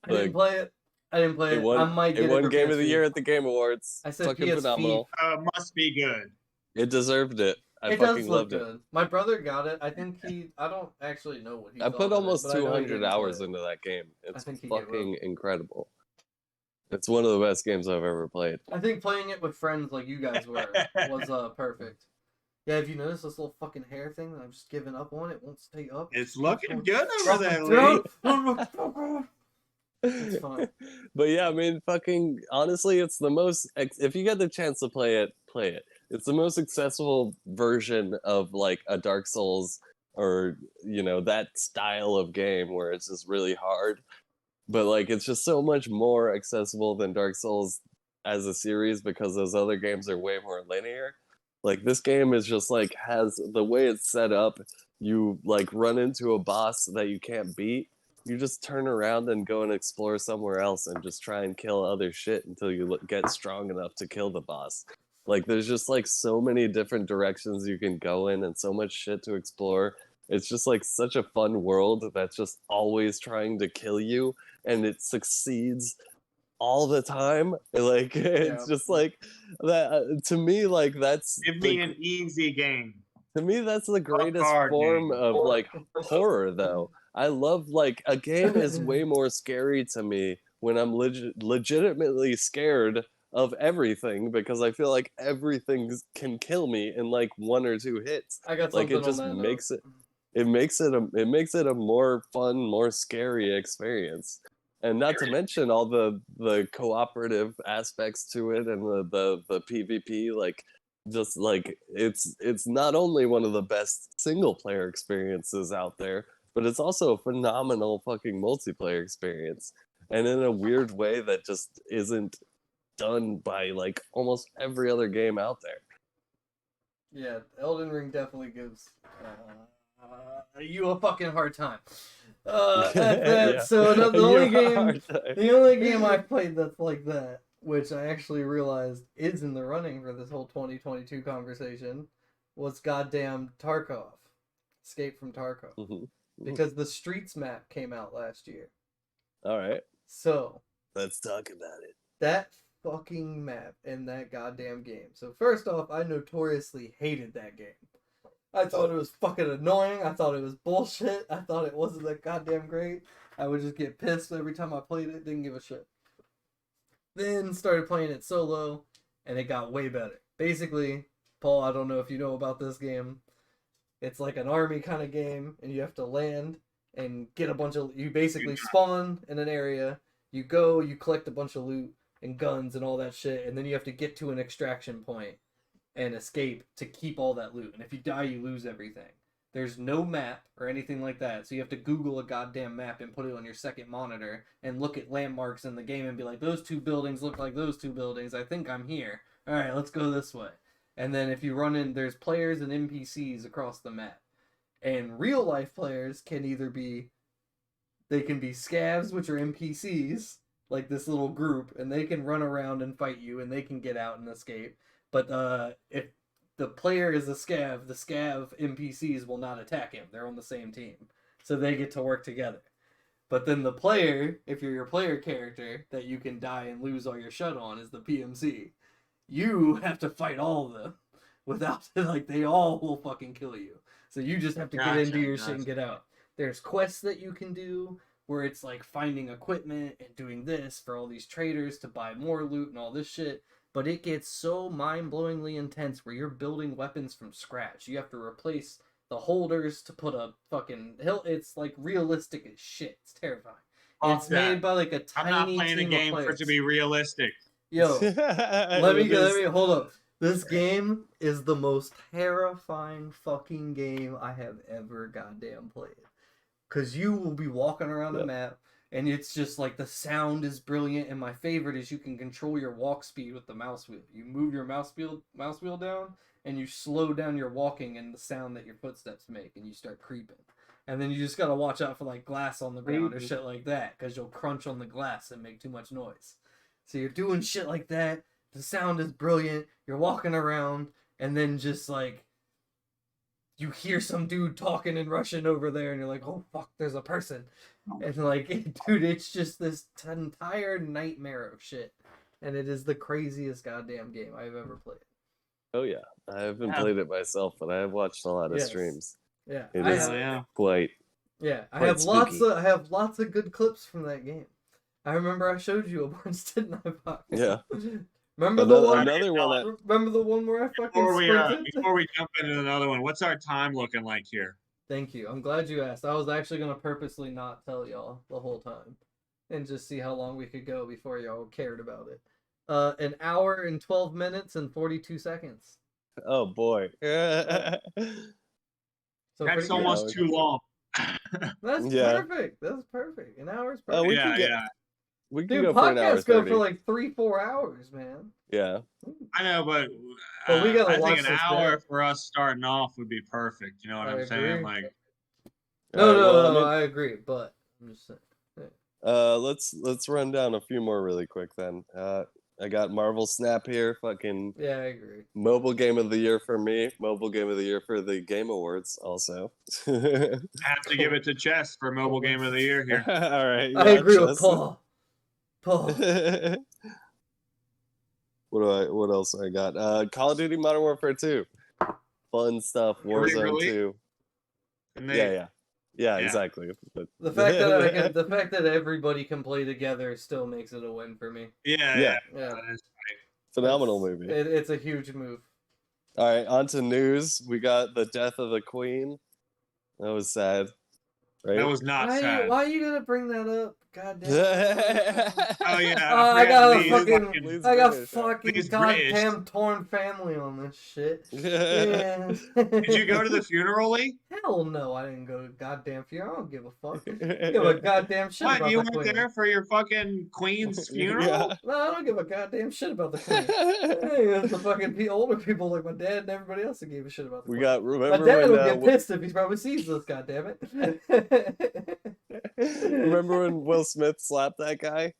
I didn't play it. I might get it. It won for Game of the PSP. Year at the Game Awards. I said fucking PSP. phenomenal. Must be good. It deserved it. I It fucking does look loved it. good. My brother got it. I think I don't actually know what he I thought put of it, almost but I know he 200 didn't play hours it. into that game. It's think he get fucking incredible. It's one of the best games I've ever played. I think playing it with friends like you guys were was perfect. Yeah, have you noticed this little fucking hair thing that I've just given up on? It won't stay up. It's looking good over there, Lee. It's fine. But yeah, I mean, fucking honestly, it's the most. If you get the chance to play it, play it. It's the most accessible version of like a Dark Souls or that style of game where it's just really hard. But like, it's just so much more accessible than Dark Souls as a series because those other games are way more linear. Like this game is just like has the way it's set up. You like run into a boss that you can't beat. You just turn around and go and explore somewhere else and just try and kill other shit until you get strong enough to kill the boss. Like there's just like so many different directions you can go in and so much shit to explore. It's just like such a fun world that's just always trying to kill you, and it succeeds all the time. Like it's just like that to me. Like that's Give me an easy game. To me, that's the greatest form of like horror, though. I love like a game is way more scary to me when I'm legitimately scared of everything because I feel like everything can kill me in like one or two hits. I got like something it just on that makes note. it makes it a more fun, more scary experience. And not to mention all the cooperative aspects to it and the PvP, like just like it's not only one of the best single player experiences out there, but it's also a phenomenal fucking multiplayer experience. And in a weird way that just isn't done by like almost every other game out there. Yeah, Elden Ring definitely gives you a fucking hard time. So the only game I've played that's like that, which I actually realized is in the running for this whole 2022 conversation, was goddamn Tarkov. Escape from Tarkov. Mm-hmm. because the Streets map came out last year. All right, So let's talk about it. that fucking map in that goddamn game. So first off, I notoriously hated that game. I thought it was fucking annoying. I thought it was bullshit. I thought it wasn't that goddamn great. I would just get pissed every time I played it. Didn't give a shit. Then started playing it solo, and it got way better. Basically, Paul, I don't know if you know about this game. It's like an army kind of game, and you have to land and get a bunch of... You basically spawn in an area, you go, you collect a bunch of loot and guns and all that shit, and then you have to get to an extraction point and escape to keep all that loot. And if you die, you lose everything. There's no map or anything like that, so you have to Google a goddamn map and put it on your second monitor and look at landmarks in the game and be like, those two buildings look like those two buildings. I think I'm here. All right, let's go this way. And then if you run in, there's players and NPCs across the map. And real life players can either be, they can be scavs, which are NPCs, like this little group, and they can run around and fight you, and they can get out and escape. But if the player is a scav, the scav NPCs will not attack him. They're on the same team. So they get to work together. But then the player, if you're your player character, that you can die and lose all your shut on, is the PMC. You have to fight all of them. Without, like, they all will fucking kill you. So you just have to get into your shit and get out. There's quests that you can do, where it's like finding equipment and doing this for all these traders to buy more loot and all this shit. But it gets so mind-blowingly intense where you're building weapons from scratch. You have to replace the holders to put a fucking hill. It's like realistic as shit. It's terrifying. And it's made by like a tiny I'm not playing a team game of for it players. to be realistic. Yo, let me hold up. This game is the most terrifying fucking game I have ever goddamn played. Cause you will be walking around a map, and it's just like the sound is brilliant. And my favorite is you can control your walk speed with the mouse wheel. You move your mouse wheel down, and you slow down your walking and the sound that your footsteps make, and you start creeping. And then you just gotta watch out for like glass on the ground or shit like that, cause you'll crunch on the glass and make too much noise. So you're doing shit like that. The sound is brilliant. You're walking around, and then just like you hear some dude talking in Russian over there, and you're like, "Oh fuck, there's a person!" And like, dude, it's just this entire nightmare of shit, and it is the craziest goddamn game I've ever played. Oh yeah, I haven't played it myself, but I have watched a lot of streams. Yeah, It is quite. Yeah, I quite have spooky. lots of good clips from that game. I remember I showed you a bunch, didn't I, Fox? Yeah. Remember the one? Another one that Remember the one where I fucking Before we jump into another one, what's our time looking like here? Thank you. I'm glad you asked. I was actually gonna purposely not tell y'all the whole time, and just see how long we could go before y'all cared about it. 1 hour and 12 minutes and 42 seconds. Oh boy. So That's pretty almost good. too long. That's Yeah. perfect. That's perfect. An hour's Oh, perfect. we can Dude, go for an hour podcasts go 30. for like 3-4 hours, man. Yeah. I know, but we gotta I watch think an this hour back. for us starting off would be perfect. You know what I I'm saying? agree. Like, No, I agree, but I'm just saying. Let's run down a few more really quick then. I got Marvel Snap here, fucking Yeah, I agree. mobile game of the year for me, mobile game of the year for the Game Awards also. have to give it to Chess for mobile game of the year here. All right. I agree with Chess. Paul. Paul. What else I got? Call of Duty Modern Warfare 2. Fun stuff. Warzone really? 2. And they, Yeah, exactly. But, The fact that everybody can play together still makes it a win for me. yeah. phenomenal movie. It's a huge move. All right, on to news. We got the death of the Queen. That was sad. Right? That was not sad. Why you gotta bring that up? God damn. Oh yeah. I got a Please, fucking, I got British. fucking He's goddamn torn family on this shit. Yeah. Did you go to the funeral, Lee? Hell no, I didn't go to goddamn funeral. I don't give a fuck. I give a goddamn shit What? about You the went queen. there for your fucking queen's funeral? Yeah. No, I don't give a goddamn shit about the queen. Hey, it's the fucking older people like my dad and everybody else that gave a shit about the We queen. got My remember dad when would get pissed if he probably sees this, goddammit. remember when Will Smith slapped that guy,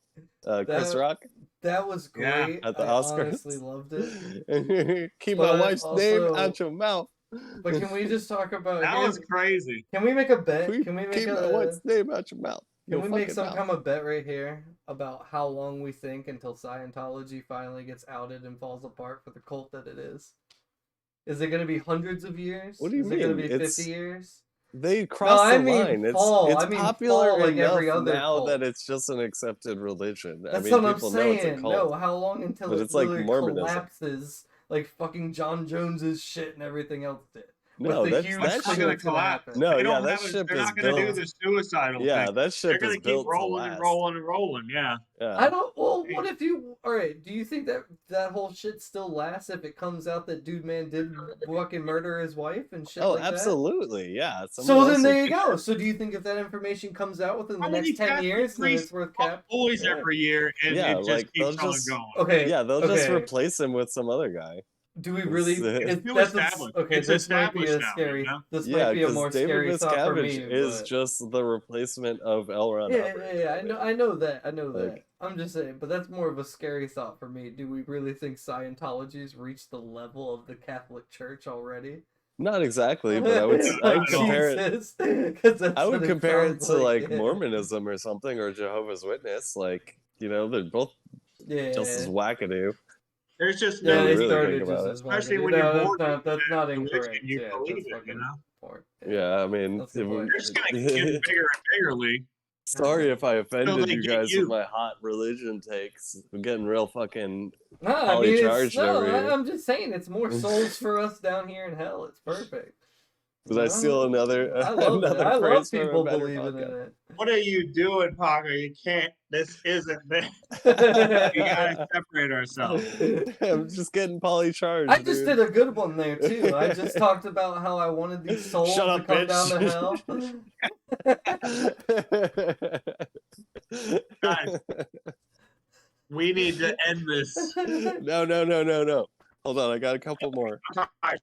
Chris Rock, That was Yeah, great. at the I Oscars? honestly loved it. Keep But my wife's name also- out your mouth. But can we just talk about? That was crazy. Can we make a bet? Please Can we make keep my a? wife's name out your mouth. Can Your we make fucking some mouth. kind of bet right here about how long we think until Scientology finally gets outed and falls apart for the cult that it is? Is it going to be hundreds of years? What do you is it going mean? to be It's- 50 years? They crossed I the mean line. It's fall. it's I mean popular fall like enough every other now cult. that it's just an accepted religion. That's I mean, what I'm people know it's a saying. cult. No, how long until But it it's like literally Mormonism. collapses like fucking John Jones's shit and everything else did? No, with the that's huge that It's not thing shit. gonna that's gonna collapse. happen. No, They yeah, don't that have a, ship they're is not gonna do built. the suicidal Yeah, thing. that They're ship gonna is keep built to rolling and last. rolling and rolling. Yeah. Yeah. I don't. Well, what if you? All right. Do you think that that whole shit still lasts if it comes out that Dude Man did fucking murder his wife and shit Oh, like absolutely. Yeah. that? So someone then else there will- you go. So do you think if that information comes out within the How many next 10 Catholic years, then priests it's worth pop cap? boys Yeah. every year, and Yeah, it just like, they'll keeps on just- going. Okay. Yeah, they'll just okay. replace him with some other guy. Do we really? It's too that's established. okay. It's this might be a established now, scary. you know? This Yeah, might be a because more David scary thought for me. Miscavige is but- just the replacement of L. Ron Yeah, Hubbard. yeah, yeah. I know that. I know that. Like- I'm just saying, but that's more of a scary thought for me. Do we really think Scientology's reached the level of the Catholic Church already? Not exactly, but I would compare it. Jesus, 'cause that's I what would compare it sounds to like yeah. Mormonism or something, or Jehovah's Witness. Like, you know, they're both Yeah, just as wackadoo. There's just yeah, no. they really started think just about it. as Especially wackadoo. when No, you're that's born not, into that's that not religion, incorrect. you Yeah, believe that's it, fucking you know? point. Yeah, I mean, That's the point. They're just gonna get bigger and bigger, Lee. sorry if I offended they you get guys you. with my hot religion takes. I'm getting real fucking. No, I mean, Polycharged over here. I'm just saying, it's more souls for us down here in hell. It's perfect. Did I steal another? I love it. another I love phrase from a people better believing podcast? in it. What are you doing, Parker? You can't. This isn't this. We gotta separate ourselves. I'm just getting polycharged. I just dude. did a good one there too. I just talked about how I wanted these souls Shut to up, come bitch. down to hell. Guys. We need to end this. No. Hold on, I got a couple more. All right.